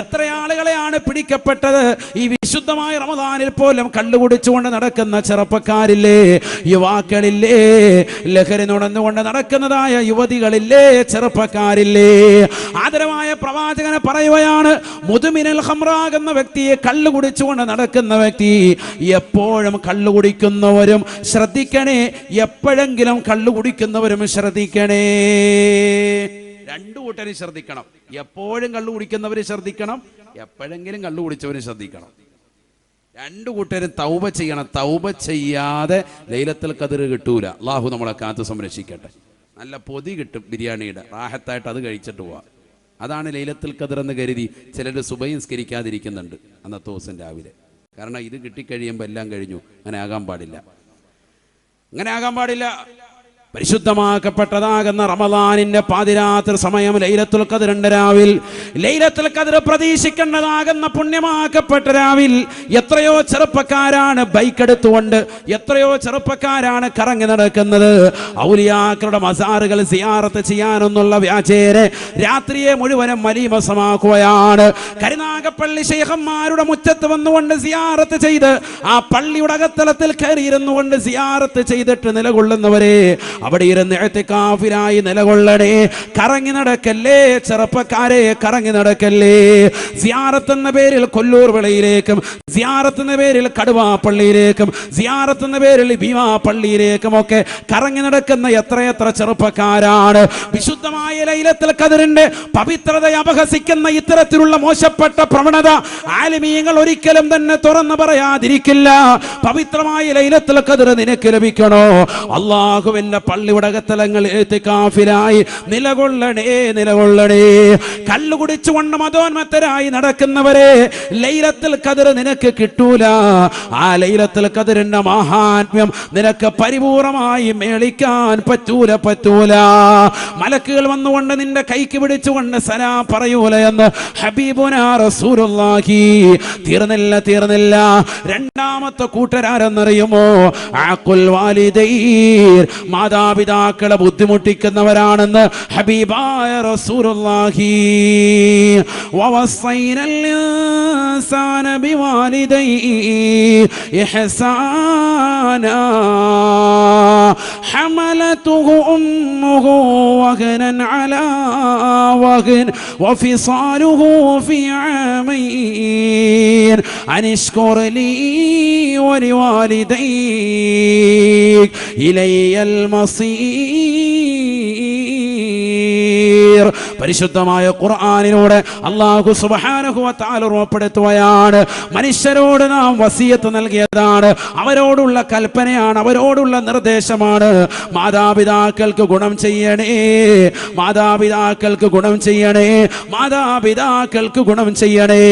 എത്ര ആളുകളെയാണ് പിടിക്കപ്പെട്ടത്? ഈ വിശുദ്ധമായ റമദാനിൽ പോലും കള്ളുകുടിച്ചുകൊണ്ട് നടക്കുന്ന ചെറുപ്പക്കാരില്ലേ, യുവാക്കളില്ലേ, ലഹരി നുണഞ്ഞുകൊണ്ട് നടക്കുന്നതായ യുവതികളില്ലേ, ചെറുപ്പക്കാരില്ലേ? ആദരവായ പ്രവാചകനെ പറയുകയാണ്, മുദ്മിനുൽ ഖംറ എന്ന വ്യക്തിയെ, കള്ളുകുടിച്ചുകൊണ്ട് നടക്കുന്ന വ്യക്തി, എപ്പോഴും കള്ളുകുടിക്കുന്നവരും ശ്രദ്ധിക്കണേ, എപ്പോഴെങ്കിലും കള്ളുകുടിക്കുന്നവരും ശ്രദ്ധിക്കണേ. 2 കൂട്ടരും ശ്രദ്ധിക്കണം. എപ്പോഴും കള്ളു കുടിക്കുന്നവര് ശ്രദ്ധിക്കണം, എപ്പോഴെങ്കിലും കള്ളു കുടിച്ചവര് ശ്രദ്ധിക്കണം. 2 കൂട്ടരും തൗബ ചെയ്യണം. തൗബ ചെയ്യാതെ ലൈലത്തുൽ ഖദ്ർ കിട്ടൂല. അല്ലാഹു നമ്മളെ കാത്തു സംരക്ഷിക്കട്ടെ. നല്ല പൊതി കിട്ടും ബിരിയാണിയുടെ, റാഹത്തായിട്ട് അത് കഴിച്ചിട്ട് പോവാ. അതാണ് ലൈലത്തുൽ ഖദ്ർ എന്ന് കരുതി ചിലർ സുബഹി നിസ്കരിക്കാതിരിക്കുന്നുണ്ട് അന്നത്തെ ദിവസം രാവിലെ. കാരണം ഇത് കിട്ടിക്കഴിയുമ്പോൾ എല്ലാം കഴിഞ്ഞു. അങ്ങനെ ആകാൻ പാടില്ല. പരിശുദ്ധമാക്കപ്പെട്ടതാകുന്ന റമദാനിന്റെ പാതിരാത്രി സമയം ലൈലത്തുൽ ഖദ്റിന്റെ രാവിൽ, ലൈലത്തുൽ ഖദ്ർ പ്രതീക്ഷിക്കേണ്ടതാകുന്ന പുണ്യമാക്കപ്പെട്ട രാവിൽ എത്രയോ ചെറുപ്പക്കാരാണ് ബൈക്ക് എടുത്തുകൊണ്ട്, എത്രയോ ചെറുപ്പക്കാരാണ് കറങ്ങി നടക്കുന്നത്. ഔലിയാക്കളുടെ മസാറുകൾ സിയാറത്ത് ചെയ്യാനെന്നുള്ള വ്യാജേന രാത്രിയെ മുഴുവനും മലീമസമാക്കുകയാണ്. കരുനാഗപ്പള്ളി ശൈഖന്മാരുടെ മുറ്റത്ത് വന്നുകൊണ്ട് സിയാറത്ത് ചെയ്ത്, ആ പള്ളിയുടെ അകത്തളത്തിൽ കയറിയിരുന്നു കൊണ്ട് സിയാറത്ത് ചെയ്തിട്ട് നിലകൊള്ളുന്നവരെ, അവിടെ ഇരുന്ന് ഇഅ്തികാഫിലായി നിലകൊള്ളണേ. കറങ്ങി നടക്കല്ലേ ചെറുപ്പക്കാരെ, കറങ്ങി നടക്കല്ലേ. സിയാറത്ത് എന്ന പേരിൽ കൊല്ലൂർ വിളയിലേക്കും, സിയാറത്ത് എന്ന പേരിൽ കടുവാപ്പള്ളിയിലേക്കും, സിയാറത്ത് എന്ന പേരിൽ ഭീമാ പള്ളിയിലേക്കും ഒക്കെ കറങ്ങി നടക്കുന്ന എത്ര ചെറുപ്പക്കാരാണ്. വിശുദ്ധമായ ലൈലത്തുൽ ഖദ്റിന്റെ പവിത്രതയെ അപഹസിക്കുന്ന ഇത്തരത്തിലുള്ള മോശപ്പെട്ട പ്രവണത ആലിമീങ്ങൾ ഒരിക്കലും തന്നെ തുറന്നു പറയാതിരിക്കില്ല. പവിത്രമായ ലൈലത്തുൽ ഖദ്ർ നിനക്ക് ലഭിക്കണോ? അല്ലാഹുവിന്റെ പള്ളിയുടെ അകത്തളങ്ങൾ ഇഅ്തികാഫിലായി നിലകൊള്ളണേ. കള്ളുകുടിച്ചുകൊണ്ട് മതോന്മത്തരായി നടക്കുന്നവരെ, ലൈലത്തുൽ ഖദ്ർ നിനക്ക് കിട്ടൂല. ആ ലൈലത്തുൽ ഖദ്റിന്റെ മഹാത്മ്യം നിനക്ക് പരിപൂർണമായി മേളിക്കാൻ പറ്റൂല. മലക്കുകൾ വന്നുകൊണ്ട് നിന്റെ കൈക്ക് പിടിച്ചുകൊണ്ട് സലാം പറയൂല എന്ന് ഹബീബുനാ റസൂലുള്ളാഹി. തീർന്നില്ല. 2ാമത്തെ കൂട്ടരാരെന്നറിയുമോ? ആഖുൽ വാലിദൈൻ, മാതാപിതാക്കളെ ബുദ്ധിമുട്ടിക്കുന്നവരാണെന്ന് ഹബീബായ റസൂലുള്ളാഹി. വവസ്സൈനൽ ഇൻസാന ബിവാലിദൈഹി ഇഹ്സാനാ ഹമലതുഹു ഉമ്മുഹു വഹ്നൻ അലാ വഹ്ൻ വഫിസാലുഹു ഫി ആമൈൻ അനിഷ്കുർ ലീ വലിവാലിദൈക് ഇലയ്യൽ മസീർ. പരിശുദ്ധമായ ഖുർആനിലൂടെ അല്ലാഹു സുബ്ഹാനഹു വ തആല ഉറപ്പെടുത്തുകയാണ്, മനുഷ്യരോട് നാം വസിയത്ത് നൽകിയതാണ്, അവരോടുള്ള കൽപ്പനയാണ്, അവരോടുള്ള നിർദ്ദേശമാണ്. മാതാപിതാക്കൾക്ക് ഗുണം ചെയ്യണേ, മാതാപിതാക്കൾക്ക് ഗുണം ചെയ്യണേ.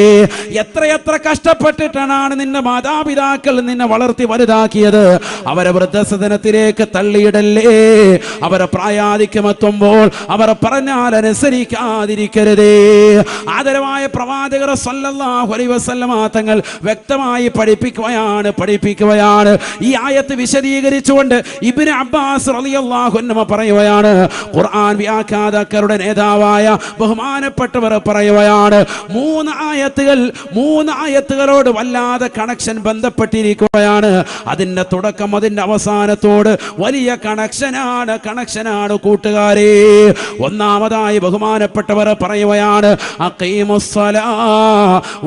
എത്ര കഷ്ടപ്പെട്ടിട്ടാണ് നിന്റെ മാതാപിതാക്കൾ നിന്നെ വളർത്തി വലുതാക്കിയത്. അവരെ വൃദ്ധസദനത്തിലേക്ക് തള്ളിയിടല്ലേ. അവരെ പ്രായാധിക്യമെത്തുമ്പോൾ, അവർ പറഞ്ഞാൽ പറഞ്ഞാൽ അനുസരിക്കാതിരിക്കരുതേ. ആദരവായ പ്രവാചകർ സല്ലല്ലാഹു അലൈഹി വസല്ലമ തങ്ങൾ വ്യക്തമായി പഠിപ്പിക്കുകയാണ്. ഈ ആയത്ത് വിശദീകരിച്ചുകൊണ്ട് ഇബ്നു അബ്ബാസ് റളിയല്ലാഹു അൻഹു പറയുകയാണ്, ഖുർആൻ വ്യാഖ്യാതാക്കളുടെ നേതാവായ ബഹുമാനപ്പെട്ടവർ പറയുകയാണ്, മൂന്ന് ആയത്തുകളോട് വല്ലാതെ കണക്ഷൻ ബന്ധപ്പെട്ടിരിക്കുകയാണ്. അതിന്റെ തുടക്കം അതിന്റെ അവസാനത്തോട് വലിയ കണക്ഷനാണ് കൂട്ടുകാരെ. ഒന്നാമതായി ബഹുമാനപ്പെട്ടവർ പറയുകയാണ്, അഖീമുസ്സലാ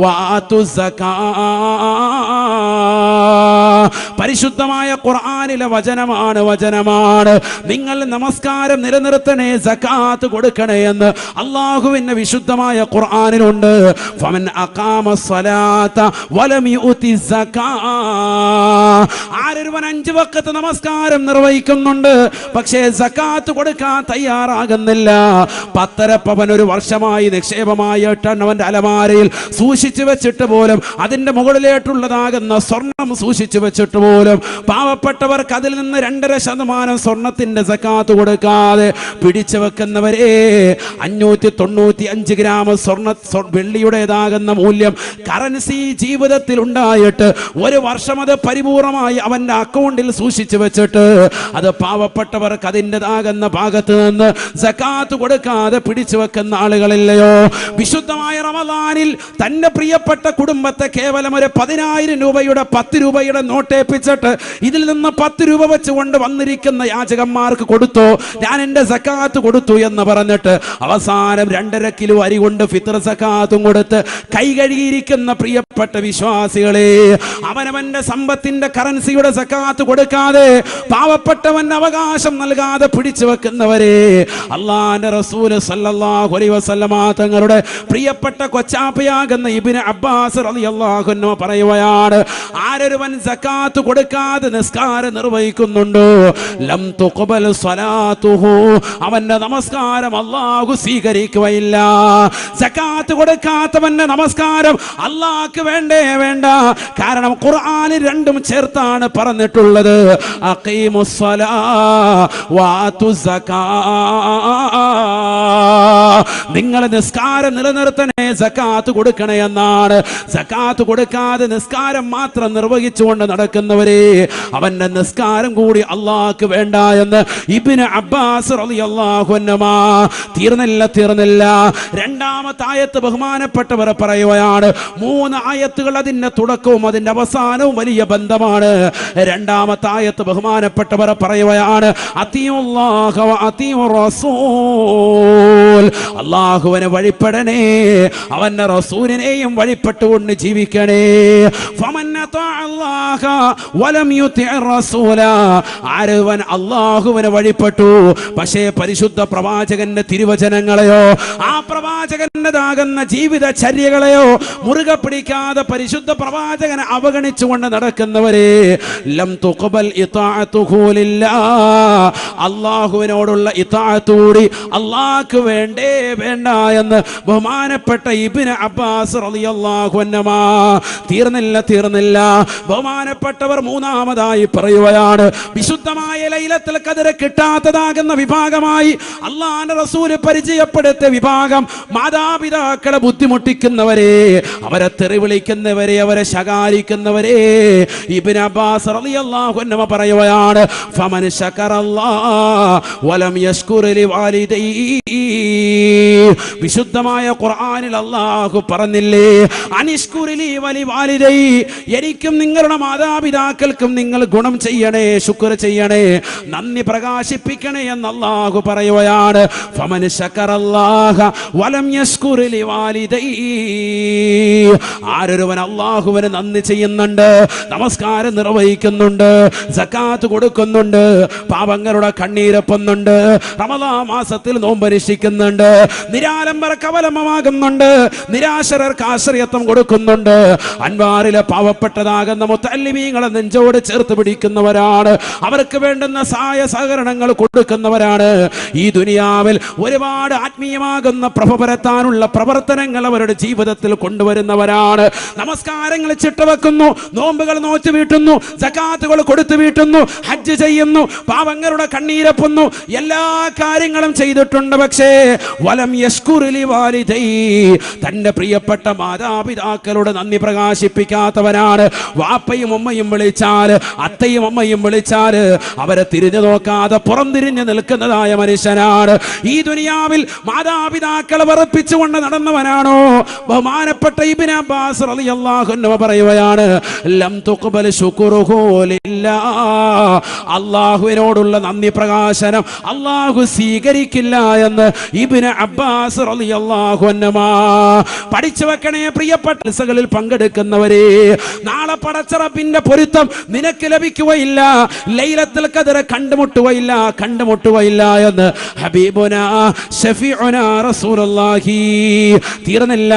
വആതുസ്സകാ. പരിശുദ്ധമായ ഖുർആനിലെ വചനമാണ് നിങ്ങൾ നമസ്കാരം നിലനിർത്തണേ, സകാത്ത് കൊടുക്കണേ എന്ന് അല്ലാഹുവിന്റെ വിശുദ്ധമായ ഖുർആനിലുണ്ട്. ഫമൻ അഖാമസ്സലാത വലം യുതി സകാ. ആരൊരുവൻ 5 വഖത്ത് നമസ്കാരം നിർവഹിക്കുന്നുണ്ട്, പക്ഷേ സകാത്ത് കൊടുക്കാൻ തയ്യാറാകുന്നില്ല. 10 പവൻ ഒരു വർഷമായി നിക്ഷേപമായി അവന്റെ അലമാരയിൽ സൂക്ഷിച്ചു വെച്ചിട്ട് പോലും, അതിന്റെ മുകളിലേട്ടുള്ളതാകുന്ന സ്വർണം സൂക്ഷിച്ചു വെച്ചിട്ട് പോലും പാവപ്പെട്ടവർക്ക് അതിൽ നിന്ന് 2.5% സ്വർണത്തിന്റെ സകാത്ത് കൊടുക്കാതെ പിടിച്ചു വെക്കുന്നവരെ 595 ഗ്രാം വെള്ളിയുടേതാകുന്ന മൂല്യം കറൻസി ജീവിതത്തിൽ ഉണ്ടായിട്ട് ഒരു വർഷം അത് പരിപൂർണമായി അവന്റെ അക്കൗണ്ടിൽ സൂക്ഷിച്ചു വെച്ചിട്ട് അത് പാവപ്പെട്ടവർക്ക് അതിൻ്റെതാകുന്ന ഭാഗത്ത് നിന്ന് സകാത്ത് കൊടുക്കാതെ പിടിച്ചു വെക്കുന്ന ആളുകളില്ലയോ? വിശുദ്ധമായ റമദാനിൽ തന്റെ പ്രിയപ്പെട്ട കുടുംബത്തെ കേവലം ഒരു 10,000 രൂപയുടെ 10 രൂപയുടെ നോട്ടേപ്പിച്ചിട്ട് ഇതിൽ നിന്ന് 10 രൂപ വെച്ചുകൊണ്ട് വന്നിരിക്കുന്ന യാചകന്മാർക്ക് കൊടുത്തു, ഞാൻ എന്റെ സകാത്ത് കൊടുത്തു എന്ന് പറഞ്ഞിട്ട് അവസാനം 2.5 കിലോ അരി കൊണ്ട് ഫിത്ർ സകാത്തും കൊടുത്ത് കൈ കഴുകിയിരിക്കുന്ന പ്രിയപ്പെട്ട വിശ്വാസികളെ, അവനവന്റെ സമ്പത്തിന്റെ കറൻസിയുടെ സകാത്ത് കൊടുക്കാതെ പാവപ്പെട്ടവന്റെ അവകാശം നൽകാതെ പിടിച്ചു വെക്കുന്നവരെ അല്ലാഹുവിന്റെ റസൂൽ സല്ലല്ലാഹു അലൈഹി വസല്ലമ തങ്ങളുടെ പ്രിയപ്പെട്ട കൊച്ചാപ്പയാകുന്ന ഇബ്നു അബ്ബാസ് റളിയല്ലാഹു അൻഹു പറയുകയാണ്, ആരൊരുവൻ സകാത്ത് കൊടുക്കാതെ നിസ്കാരം നിർവഹിക്കുന്നുണ്ടോ, ലം തുഖബൽ സ്വലാത്തുഹു, അവന്റെ നമസ്കാരം അല്ലാഹു സ്വീകരിക്കുകയില്ല. സകാത്ത് കൊടുക്കാത്തവന്റെ നമസ്കാരം അല്ലാഹുക്ക് വേണ്ട. കാരണം ഖുർആനിൽ രണ്ടും ചേർത്താണ് പറഞ്ഞിട്ടുള്ളത്, അഖീമുസ്സലാ വആതുസ്സകാ. നിങ്ങൾ നിസ്കാരം നിലനിർത്തണേ, സകാത്ത് കൊടുക്കണേ എന്നാണ്. സകാത്ത് കൊടുക്കാതെ നിസ്കാരം മാത്രം നിർവഹിച്ചുകൊണ്ട് നടക്കുന്നവരെ അവന്റെ നിസ്കാരം കൂടി അല്ലാഹുക്ക് വേണ്ട എന്ന് ഇബ്നു അബ്ബാസ് റളിയല്ലാഹു അൻഹു. തീർന്നില്ല. രണ്ടാമത്തെ ആയത്ത് ബഹുമാനപ്പെട്ടവർ പറയുകയാണ്, 3 ആയത്തുകൾ അതിന്റെ തുടക്കവും അതിന്റെ അവസാനവും വലിയ ബന്ധമാണ്. രണ്ടാമത്തെ ആയത്ത് ബഹുമാനപ്പെട്ടവർ പറയുകയാണ്, അത്തിയുല്ലാഹ വ അത്തിയുർ റസൂൽ. അല്ലാഹുവിനെ വഴിപ്പെടണേ, അവന്റെ റസൂലിനെയും വഴിപ്പെട്ടുകൊണ്ട് ജീവിക്കണേ. ഫമൻ അതാഅല്ലാഹ വലം യുതിഇർ റസൂല. ആരവൻ അല്ലാഹുവിനെ വഴിപ്പെട്ടു പക്ഷേ പരിശുദ്ധ പ്രവാചകന്റെ തിരുവചനങ്ങളെയോ ആ പ്രവാചകന്റേതാകുന്ന ജീവിതചര്യകളെയോ മുറുകെ പിടിക്കാതെ പരിശുദ്ധ പ്രവാചകനെ അവഗണിച്ചുകൊണ്ട് നടക്കുന്നവരെ ലം തുഖബൽ ഇതാഅതുഹു ലില്ലാഹ്. അല്ലാഹുവിനോടുള്ള ഇതാഅത്തൂടി അല്ലാഹുക്ക് വേണ്ട എന്ന് ബഹുമാനപ്പെട്ട ഇബ്നു അബ്ബാസ് റളിയല്ലാഹു അൻഹു. തീർന്നില്ല. ബഹുമാനപ്പെട്ടവർ മൂന്നാമതായി പറയുകയാണ്, വിശുദ്ധമായ ലൈലത്തുൽ ഖദ്ർ കിട്ടാത്തതാകുന്ന വിഭാഗമായി അല്ലാഹുവിന്റെ റസൂൽ പരിചയപ്പെടുത്തിയ വിഭാഗം മാതാപിതാക്കളെ ബുദ്ധിമുട്ടിക്കുന്നവരെ, അവരെ തെറി വിളിക്കുന്നവരെ, അവരെ ശകാരിക്കുന്നവരെ ഇബ്നു അബ്ബാസ് റളിയല്ലാഹു അൻഹു പറയുകയാണ്, ഫമൻ ശകറല്ലാഹ വലം യശ്കുർ ലിവാലിദൈഹി. വിശുദ്ധമായ ഖുർആനിൽ അല്ലാഹു പറഞ്ഞില്ലേ, അനിഷ്കുറിലി വലിവാലിദൈ, എനിക്കും നിങ്ങളുടെ മാതാപിതാക്കൾക്കും നിങ്ങൾ ഗുണം ചെയ്യണേ, ശുക്ർ ചെയ്യണേ, നന്ദി പ്രകാശിപ്പിക്കണേ എന്ന് അല്ലാഹു പറയുകയാണ്. ഫമൻ ശകറല്ലാഹ വലം യശ്കുർ ലിവാലിദൈ. ആരൊരുവൻ അല്ലാഹുവിന് നന്ദി ചെയ്യുന്നുണ്ട്, നമസ്കാരം നിർവഹിക്കുന്നുണ്ട്, സകാത്ത് കൊടുക്കുന്നുണ്ട്, പാപങ്ങളുടെ കണ്ണീരൊപ്പുന്നുണ്ട്, റമദാൻ മാസത്തിൽ നോമ്പനുഷ്ഠിക്കുന്നുണ്ട്, നിരാലംബർക്ക് അവലംബമാകുന്നുണ്ട്, നിരാശരർക്ക് ആശ്രയത്വം കൊടുക്കുന്നുണ്ട്, അൻവാറിലെ പാവപ്പെട്ട പാവപ്പെട്ടതാകുന്ന മുത്തല്ലിമീങ്ങളെ നെഞ്ചോട് ചേർത്ത് പിടിക്കുന്നവരാണ്. അവർക്ക് വേണ്ടുന്ന സഹായ സഹകരണങ്ങൾ കൊടുക്കുന്നവരാണ്. ഈ ദുനിയാവിൽ ഒരുപാട് ആത്മീയമാകുന്ന പ്രഭ പരത്താനുള്ള പ്രവർത്തനങ്ങൾ അവരുടെ ജീവിതത്തിൽ കൊണ്ടുവരുന്നവരാണ്. നമസ്കാരങ്ങൾ ചിട്ടവെക്കുന്നു, നോമ്പുകൾ നോറ്റ് വീട്ടുന്നു, സകാത്തുകൾ കൊടുത്തു വീട്ടുന്നു, ഹജ്ജ് ചെയ്യുന്നു, പാവങ്ങളുടെ കണ്ണീരപ്പുന്നു, എല്ലാ കാര്യങ്ങളും ചെയ്തിട്ടുണ്ട്. പക്ഷേ വലം യശ്കുറിലി വാലിദൈ, തന്റെ പ്രിയപ്പെട്ട മാതാപിതാക്കളോട് നന്ദി പ്രകാശിപ്പിക്കാത്തവനാണ്. വാപ്പയും ഉമ്മയും വിളിച്ചാൽ, അത്തയും അമ്മയും വിളിച്ചാൽ അവരെ തിരിഞ്ഞു നോക്കാതെ പുറംതിരിഞ്ഞു നിൽക്കുന്നതായ മനുഷ്യനാണ്. ഈ ദുനിയാവിൽ മാതാപിതാക്കളെ വെറുപ്പിച്ചുകൊണ്ട് നടന്നവനാണോ? ബഹുമാനപ്പെട്ട ഇബ്നു അബ്ബാസ് റളിയല്ലാഹു അൻഹു പറയുകയാണ്, ലം തുഖ്ബൽ ശുക്റുഹു ലില്ലാഹ്, അല്ലാഹുവിനോടുള്ള നന്ദി പ്രകാശനം അല്ലാഹു സ്വീകരിക്കില്ല എന്ന് ഇബ്നു അബ്ബാസ് റളിയല്ലാഹു അൻഹു. പഠിച്ചു വെക്കണേ പ്രിയപ്പെട്ട സകളിൽ പങ്കെടുക്കുന്നവരെ, നാളെ പടച്ച റബ്ബിന്റെ പൊരുത്തം നിനക്ക് ലഭിക്കുകയില്ല, ലൈലത്തുൽ ഖദ്ർ കണ്ടുമുട്ടുകയില്ല എന്ന് ഹബീബുനാ ശഫീഉനാ റസൂലുള്ളാഹി. തീർന്നില്ല,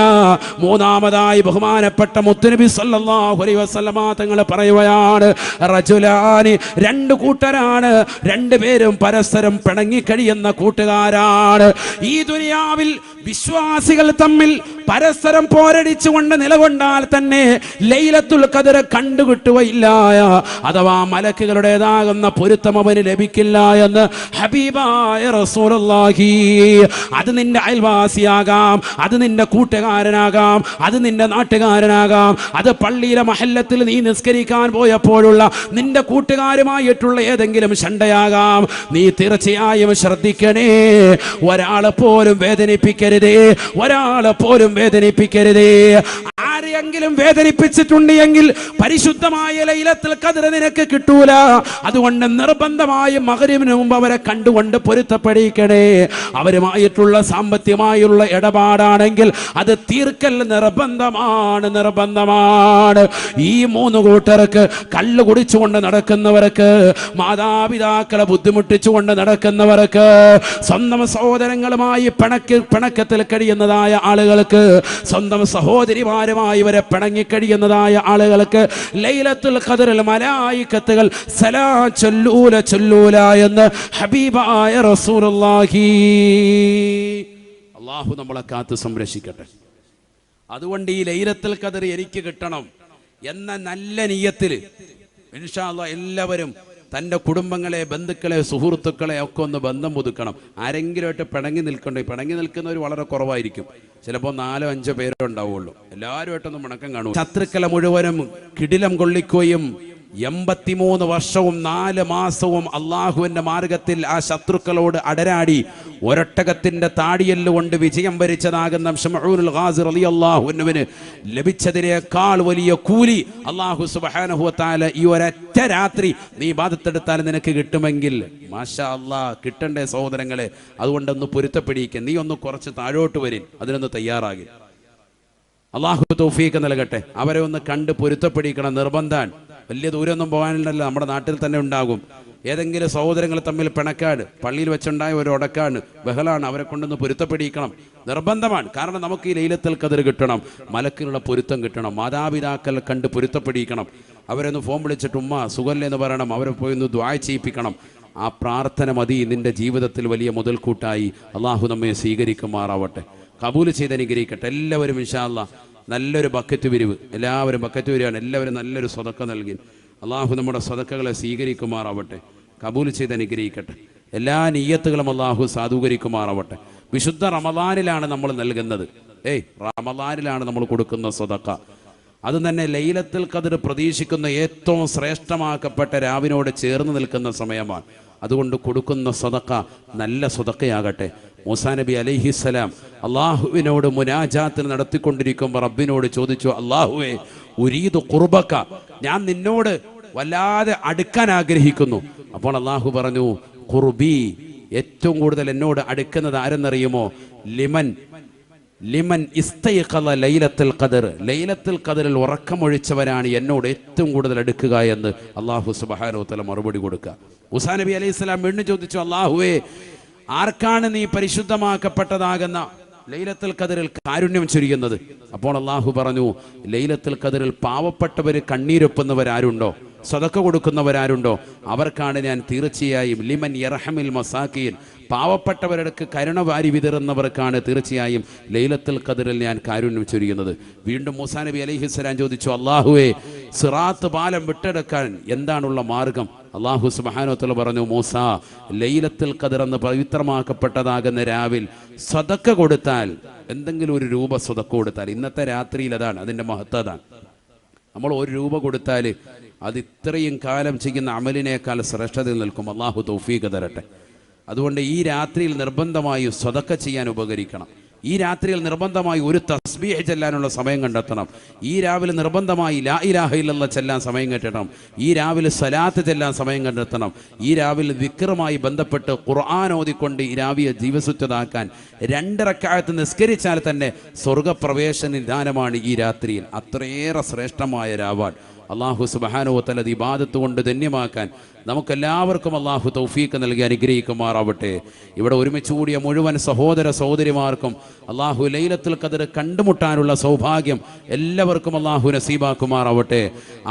മൂന്നാമതായി ബഹുമാനപ്പെട്ട മുത്തുനബി സല്ലല്ലാഹു അലൈഹി വസല്ലമ തങ്ങൾ പറയുകയാണ്, റജുലാനി, രണ്ട് കൂട്ടരാണ്, രണ്ടുപേരും പരസ്പരം പിണങ്ങിക്കഴിയുന്ന കൂട്ടുകാരാണ്. ഈ ദുനിയാവിൽ വിശ്വാസികൾ തമ്മിൽ പരസ്പരം പോരടിച്ചുകൊണ്ട് നിലകൊണ്ടാൽ തന്നെ ലൈലത്തുൽ ഖദ്ർ കണ്ടുകിട്ടുകയില്ല, അഥവാ മലക്കുകളുടേതാകുന്ന പൊരുത്തം അവന് ലഭിക്കില്ല എന്ന് ഹബീബായ റസൂലുള്ളാഹി. അത് നിന്റെ അയൽവാസിയാകാം, അത് നിന്റെ കൂട്ടുകാരനാകാം, അത് നിന്റെ നാട്ടുകാരനാകാം, അത് പള്ളിയിലെ മഹല്ലത്തിൽ നീ നിസ്കരിക്കാൻ പോയപ്പോഴുള്ള നിന്റെ കൂട്ടുകാരുമായിട്ടുള്ള ഏതെങ്കിലും ശണ്ടയാകാം. നീ തീർച്ചയായും ശ്രദ്ധിക്കണേ, ഒരാളെ പോലും വേദനിപ്പിക്കരുതേ, ആരെയെങ്കിലും വേദനിപ്പിച്ചിട്ടുണ്ട് എങ്കിൽ പരിശുദ്ധമായ ലൈലത്തുൽ ഖദ്ർ നിനക്ക് കിട്ടൂല. അതുകൊണ്ട് നിർബന്ധമായും മഗ്‌രിബിന് മുമ്പ് അവരെ കണ്ടുകൊണ്ട് പൊരുത്തപ്പെടിക്കണേ. അവരുമായിട്ടുള്ള സാമ്പത്തികമായുള്ള ഇടപാടാണെങ്കിൽ അത് തീർക്കൽ നിർബന്ധമാണ്. ഈ മൂന്ന് കൂട്ടർക്ക്, കള്ള് കുടിച്ചുകൊണ്ട് നടക്കുന്നവർക്ക്, മാതാപിതാക്കളെ ബുദ്ധിമുട്ടിച്ചുകൊണ്ട് നടക്കുന്നവർക്ക്, സ്വന്തം സഹോദരങ്ങളുമായി പിണക്കത്തിൽ കഴിയുന്നതായ ആളുകൾക്ക്, സ്വന്തം സഹോദരിമാരുമായി ഇവരെ പിണങ്ങിക്കഴിയുന്നതായ ആളുകൾക്ക് ലൈലത്തുൽ ഖദ്റിൽ മലായികത്തുകൾ സലാം ചൊല്ലൂല എന്ന് ഹബീബായ റസൂലുള്ളാഹി. അല്ലാഹു നമ്മളെ കാത്ത് സംരക്ഷിക്കട്ടെ. അതുകൊണ്ട് ഈ ലൈലത്തുൽ ഖദ്ർ എനിക്ക് കിട്ടണം എന്ന നല്ല നിയ്യത്തിൽ ഇൻഷാ അല്ലാഹ് എല്ലാവരും തൻ്റെ കുടുംബങ്ങളെ, ബന്ധുക്കളെ, സുഹൃത്തുക്കളെ ഒക്കെ ഒന്ന് ബന്ധം പുതുക്കണം. ആരെങ്കിലുമായിട്ട് പിണങ്ങി നിൽക്കുന്നവർ വളരെ കുറവായിരിക്കും. ചിലപ്പോൾ 4-5 പേരേ ഉണ്ടാവുള്ളൂ. എല്ലാവരുമായിട്ടൊന്നും പിണക്കം കാണും. ശത്രുക്കളെ മുഴുവനും കിടിലം കൊള്ളിക്കുകയും 83 വർഷവും 4 മാസവും അള്ളാഹുവിൻ്റെ മാർഗത്തിൽ ആ ശത്രുക്കളോട് അടരാടി ഒരൊട്ടകത്തിൻ്റെ താടിയെല്ലുകൊണ്ട് വിജയം വരിച്ചതാകുന്ന ശംഊനുൽ ഗാസി റളിയല്ലാഹു അൻഹുവിന് ലഭിച്ചതിനേക്കാൾ വലിയ കൂലി അള്ളാഹു സുബ്ഹാനഹു വ തആല ഈ ഒരൊറ്റ രാത്രി നീ ഇബാദത്തെടുത്താൽ നിനക്ക് കിട്ടുമെങ്കിൽ മാഷാ അല്ലാഹ്, കിട്ടണ്ടേ സഹോദരങ്ങളെ. അതുകൊണ്ടൊന്ന് പൊരുത്തപ്പെടിക്കുക. നീ ഒന്ന് കുറച്ച് താഴോട്ട് വരിൻ, അതിനൊന്ന് തയ്യാറാകി. അള്ളാഹു തൗഫീഖ് നൽകട്ടെ. അവരെ ഒന്ന് കണ്ട് പൊരുത്തപ്പെടിക്കണം, നിർബന്ധാൻ. വലിയ ദൂരമൊന്നും പോകാനില്ലല്ലോ, നമ്മുടെ നാട്ടിൽ തന്നെ ഉണ്ടാകും. ഏതെങ്കിലും സഹോദരങ്ങൾ തമ്മിൽ പിണക്കാട്, പള്ളിയിൽ വെച്ചുണ്ടായ ഒരു ഉടക്കാണ്, ബഹളാണ്, അവരെ കൊണ്ടൊന്ന് പൊരുത്തപ്പെടിക്കണം, നിർബന്ധമാണ്. കാരണം നമുക്ക് ഈ ലൈലത്തുൽ ഖദ്ർ കിട്ടണം, മലക്കിനുള്ള പൊരുത്തം കിട്ടണം, മാതാപിതാക്കൾ കണ്ട് പൊരുത്തപ്പെടിക്കണം. അവരൊന്ന് ഫോൺ വിളിച്ചിട്ട് ഉമ്മ സുഖല്ലേ എന്ന് പറയണം, അവരെ പോയി ഒന്ന് ദുആ ചെയ്യിപ്പിക്കണം. ആ പ്രാർത്ഥന മതി നിന്റെ ജീവിതത്തിൽ വലിയ മുതൽക്കൂട്ടായി. അള്ളാഹു നമ്മെ സ്വീകരിക്കുമാറാവട്ടെ, കബൂൽ ചെയ്ത് അനുഗ്രഹിക്കട്ടെ. എല്ലാവരും ഇൻഷാ അല്ലാഹ് നല്ലൊരു ബക്കറ്റ് പിരിവ്, എല്ലാവരും ബക്കറ്റ് പിരിവാണ്, എല്ലാവരും നല്ലൊരു സ്വതക്ക നൽകി. അള്ളാഹു നമ്മുടെ സ്വതക്കകളെ സ്വീകരിക്കുമാറാവട്ടെ, കബൂൽ ചെയ്ത് അനുഗ്രഹിക്കട്ടെ. എല്ലാ നിയ്യത്തുകളും അള്ളാഹു സാധൂകരിക്കുമാറാവട്ടെ. വിശുദ്ധ റമദാനിലാണ് നമ്മൾ നൽകുന്നത്. റമദാനിലാണ് നമ്മൾ കൊടുക്കുന്ന സ്വതക്ക. അത് തന്നെ ലൈലത്തുൽ ഖദ്ർ പ്രതീക്ഷിക്കുന്ന ഏറ്റവും ശ്രേഷ്ഠമാക്കപ്പെട്ട രാവിനോട് ചേർന്ന് നിൽക്കുന്ന സമയമാണ്. അതുകൊണ്ട് കൊടുക്കുന്ന സ്വതക്ക നല്ല സ്വതക്കയാകട്ടെ. മൂസാ നബി അലൈഹിസ്സലാം അള്ളാഹുവിനോട് മുനാജാത്ത് നടത്തിക്കൊണ്ടിരിക്കുമ്പോൾ റബ്ബിനോട് ചോദിച്ചു, അള്ളാഹുവേ ഉരീദു ഖുർബക, ഞാൻ നിന്നോട് വല്ലാതെ അടുക്കാൻ ആഗ്രഹിക്കുന്നു. അപ്പോൾ അള്ളാഹു പറഞ്ഞു, ഖുർബി, ഏറ്റവും കൂടുതൽ എന്നോട് അടുക്കുന്നത് ആരെന്നറിയുമോ? ലിമൻ ഇസ്തൈഖള ലൈലത്തുൽ ഖദ്ർ, ലൈലത്തുൽ ഖദ്റിൽ ഉറക്കമൊഴിച്ചവരാണ് എന്നോട് ഏറ്റവും കൂടുതൽ അടുക്കുക എന്ന് അള്ളാഹു സുബ്ഹാനഹു വ തആല മറുപടി കൊടുക്കുക. മൂസാ നബി അലൈഹിസ്സലാം വീണ്ടും ചോദിച്ചു, അള്ളാഹുവേ ആർക്കാണ് നീ പരിശുദ്ധമാക്കപ്പെട്ടതാകുന്ന ലൈലത്തുൽ ഖദറിൽ കാരുണ്യം ചൊരിയുന്നത്. അപ്പോൾ അള്ളാഹു പറഞ്ഞു, ലൈലത്തുൽ ഖദറിൽ പാവപ്പെട്ടവർ കണ്ണീരൊപ്പുന്നവരാരുണ്ടോ, സദക്ക കൊടുക്കുന്നവരാരുണ്ടോ, അവർക്കാണ് ഞാൻ തീർച്ചയായും ലിമൻ യർഹമിൽ മസാക്കീൻ, പാവപ്പെട്ടവർക്ക് കരുണ വാരി വിതറുന്നവർക്കാണ് തീർച്ചയായും ലൈലത്തുൽ ഖദറിൽ ഞാൻ കാരുണ്യം ചൊരിയുന്നത്. വീണ്ടും മൂസാ നബി അലൈഹിസ്സലാം ചോദിച്ചു, അള്ളാഹുവേ, സിറാത്ത് പാലം വിട്ടെടുക്കാൻ എന്താണുള്ള മാർഗം? അള്ളാഹു സുബ്ഹാനഹു വ തആല പറഞ്ഞു, മൂസ, ലൈലത്തുൽ ഖദർ എന്ന് പവിത്രമാക്കപ്പെട്ടതാകുന്ന രാവിൽ സദക്ക കൊടുത്താൽ, എന്തെങ്കിലും ഒരു രൂപ സദക്ക കൊടുത്താൽ, ഇന്നത്തെ രാത്രിയിൽ അതാണ് അതിൻ്റെ മഹത്വം. അതാണ് നമ്മൾ ഒരു രൂപ കൊടുത്താൽ അത് ഇത്രയും കാലം ചെയ്യുന്ന അമലിനേക്കാൾ ശ്രേഷ്ഠതയിൽ നിൽക്കും. അള്ളാഹു തൗഫീഖ് തരട്ടെ. അതുകൊണ്ട് ഈ രാത്രിയിൽ നിർബന്ധമായി സദക്ക ചെയ്യാൻ ഉപകരിക്കണം. ഈ രാത്രിയിൽ നിർബന്ധമായി ഒരു തസ്ബീഹ് ചെല്ലാനുള്ള സമയം കണ്ടെത്തണം. ഈ രാവിലെ നിർബന്ധമായി ലാ ഇലാഹ ഇല്ലല്ലാഹ് ചെല്ലാൻ സമയം കണ്ടെത്തണം. ഈ രാവിലെ സ്വലാത്ത് ചെല്ലാൻ സമയം കണ്ടെത്തണം. ഈ രാവിലെ ദിക്റുമായി ബന്ധപ്പെട്ട് ഖുർആൻ ഓതിക്കൊണ്ട് ഈ രാവിലെ ജീവസുറ്റതാക്കാൻ 2 റക്അത്ത് നിസ്കരിച്ചാൽ തന്നെ സ്വർഗപ്രവേശന നിദാനമാണ് ഈ രാത്രിയിൽ. അത്രയേറെ ശ്രേഷ്ഠമായ രാവാൻ. അള്ളാഹു സുബ്ഹാനഹു വ തആല ഇബാദത്ത് കൊണ്ട് ധന്യമാക്കാൻ നമുക്കെല്ലാവർക്കും അള്ളാഹു തൗഫീഖ് നൽകി അനുഗ്രഹിക്കുമാറാവട്ടെ. ഇവിടെ ഒരുമിച്ച് കൂടിയ മുഴുവൻ സഹോദര സഹോദരിമാർക്കും അള്ളാഹു ലൈലത്തുൽ ഖദർ കണ്ടുമുട്ടാനുള്ള സൗഭാഗ്യം എല്ലാവർക്കും അള്ളാഹു നസീബാക്കുമാറാവട്ടെ.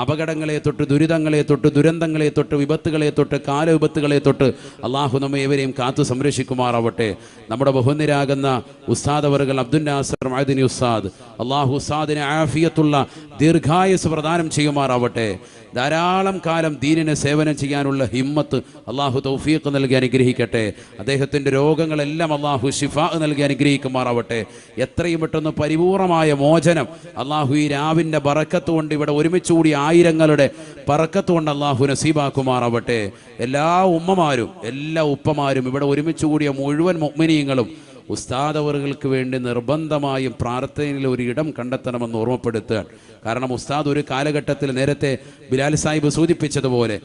അപകടങ്ങളെ തൊട്ട്, ദുരിതങ്ങളെ തൊട്ട്, ദുരന്തങ്ങളെ തൊട്ട്, വിപത്തുകളെ തൊട്ട്, കാലവിപത്തുകളെ തൊട്ട് അള്ളാഹു നമ്മെ ഏവരെയും കാത്തു സംരക്ഷിക്കുമാറാവട്ടെ. നമ്മുടെ ബഹുനിരാകുന്ന ഉസ്താദ് അവറുകൾ അബ്ദുൽ നാസർ മഅദനി ഉസ്താദ്, അള്ളാഹു ഉസ്താദിനെ ആഫിയത്തുള്ള ദീർഘായുസ് പ്രദാനം ചെയ്യുമാറാവട്ടെ. ധാരാളം കാലം ദീനിന് സേവനം ചെയ്യാനുള്ള ഹിമ്മത്ത് അള്ളാഹു തൗഫീഖ് നൽകി അനുഗ്രഹിക്കട്ടെ. അദ്ദേഹത്തിൻ്റെ രോഗങ്ങളെല്ലാം അള്ളാഹു ശിഫാ നൽകി അനുഗ്രഹിക്കുമാറാവട്ടെ. എത്രയും പെട്ടെന്ന് പരിപൂർണമായ മോചനം അള്ളാഹു ഈ രാവിൻ്റെ ബറക്കത്ത് കൊണ്ട്, ഇവിടെ ഒരുമിച്ചുകൂടി ആയിരങ്ങളുടെ ബറക്കത്ത് കൊണ്ട് അള്ളാഹു നസീബാക്കുമാറാവട്ടെ. എല്ലാ ഉമ്മമാരും എല്ലാ ഉപ്പമാരും ഇവിടെ ഒരുമിച്ചുകൂടിയ മുഴുവൻ മുഅ്മിനീങ്ങളും ഉസ്താദ് അവറുകൾക്ക് വേണ്ടി നിർബന്ധമായും പ്രാർത്ഥനയിൽ ഒരു ഇടം കണ്ടെത്തണമെന്ന് ഓർമ്മപ്പെടുത്തുകയാണ്. കാരണം ഉസ്താദ് ഒരു കാലഘട്ടത്തിൽ നേരത്തെ ബിലാൽ സാഹിബ് സൂചിപ്പിച്ചതുപോലെ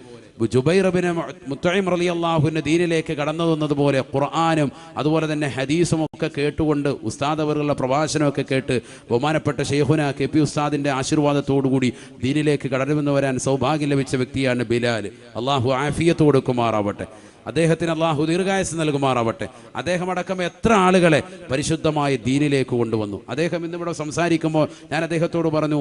ജുബൈർ ഇബ്നു മുത്ഇം റളിയല്ലാഹുവിന്റെ ദീനിലേക്ക് കടന്നു വന്നതുപോലെ ഖുർആനും അതുപോലെ തന്നെ ഹദീസും ഒക്കെ കേട്ടുകൊണ്ട് ഉസ്താദ് അവറുകളുടെ പ്രഭാഷണമൊക്കെ കേട്ട് ബഹുമാനപ്പെട്ട ശൈഖുന കെ പി ഉസ്താദിൻ്റെ ആശീർവാദത്തോടുകൂടി ദീനിലേക്ക് കടന്നു വരാൻ സൗഭാഗ്യം ലഭിച്ച വ്യക്തിയാണ് ബിലാൽ. അള്ളാഹു ആഫിയത്ത് കൊടുക്കുമാറാവട്ടെ. അദ്ദേഹത്തിന് അള്ളാഹു ദീർഘായുസ്സ് നൽകുമാറാവട്ടെ. അദ്ദേഹം അടക്കം എത്ര ആളുകളെ പരിശുദ്ധമായ ദീനിലേക്ക് കൊണ്ടുവന്നു. അദ്ദേഹം ഇന്നിവിടെ സംസാരിക്കുമ്പോൾ ഞാൻ അദ്ദേഹത്തോട് പറഞ്ഞു,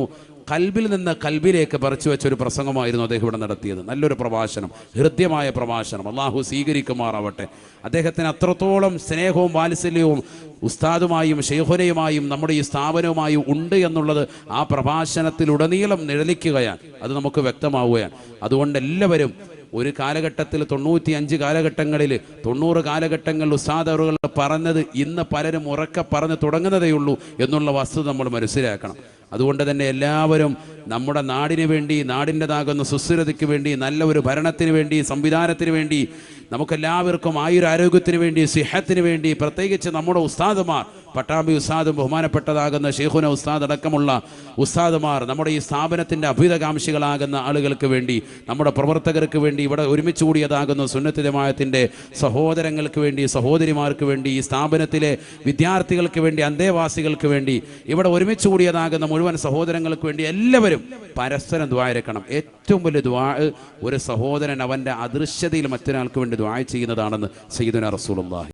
കൽബിൽ നിന്ന് കൽബിലേക്ക് പറിച്ചു വെച്ചൊരു പ്രസംഗമായിരുന്നു അദ്ദേഹം ഇവിടെ നടത്തിയത്. നല്ലൊരു പ്രഭാഷണം, ഹൃദ്യമായ പ്രഭാഷണം. അള്ളാഹു സ്വീകരിക്കുമാറാവട്ടെ. അദ്ദേഹത്തിന് അത്രത്തോളം സ്നേഹവും വാത്സല്യവും ഉസ്താദുമായും ശൈഖുനയുമായും നമ്മുടെ ഈ സ്ഥാപനവുമായും ഉണ്ട് എന്നുള്ളത് ആ പ്രഭാഷണത്തിലുടനീളം നിഴലിക്കുകയാണ്. അത് നമുക്ക് വ്യക്തമാവുകയാണ്. അതുകൊണ്ട് എല്ലാവരും ഒരു കാലഘട്ടത്തിൽ 95 കാലഘട്ടങ്ങളിൽ 90 കാലഘട്ടങ്ങളിൽ ഉസ്താദ് അവറുകൾ പറഞ്ഞത് ഇന്ന് പലരും ഉറക്കെ പറഞ്ഞ് തുടങ്ങുന്നതേയുള്ളൂ എന്നുള്ള വസ്തുത നമ്മൾ മനസ്സിലാക്കണം. അതുകൊണ്ട് തന്നെ എല്ലാവരും നമ്മുടെ നാടിന് വേണ്ടി, നാടിൻ്റെതാകുന്ന സുസ്ഥിരതയ്ക്ക് വേണ്ടി, നല്ല ഒരു ഭരണത്തിന് വേണ്ടി, സംവിധാനത്തിന് വേണ്ടി, നമുക്കെല്ലാവർക്കും ആയുരാരോഗ്യത്തിന് വേണ്ടി, സിഹത്തിന് വേണ്ടി, പ്രത്യേകിച്ച് നമ്മുടെ ഉസ്താദുമാർ, പട്ടാമ്പി ഉസ്താദും ബഹുമാനപ്പെട്ടതാകുന്ന ശൈഖുന ഉസ്താദ് അടക്കമുള്ള ഉസ്താദുമാർ, നമ്മുടെ ഈ സ്ഥാപനത്തിൻ്റെ അഭ്യുതകാംക്ഷികളാകുന്ന ആളുകൾക്ക് വേണ്ടി, നമ്മുടെ പ്രവർത്തകർക്ക് വേണ്ടി, ഇവിടെ ഒരുമിച്ച് കൂടിയതാകുന്ന സുന്നത്ത് ജമാഅത്തിൻ്റെ സഹോദരങ്ങൾക്ക് വേണ്ടി, സഹോദരിമാർക്ക് വേണ്ടി, ഈ സ്ഥാപനത്തിലെ വിദ്യാർത്ഥികൾക്ക് വേണ്ടി, അന്തേവാസികൾക്ക് വേണ്ടി, ഇവിടെ ഒരുമിച്ച് കൂടിയതാകുന്ന മുഴുവൻ സഹോദരങ്ങൾക്ക് വേണ്ടി എല്ലാവരും പരസ്പരം ദുആ ഇരക്കണം. ഏറ്റവും വലിയ ദുആ ഒരു സഹോദരൻ അവൻ്റെ അദൃശ്യതയിൽ മറ്റൊരാൾക്ക് വേണ്ടി ദുആ ചെയ്യുന്നതാണെന്ന് സയ്യിദുനാ റസൂലുള്ളാഹി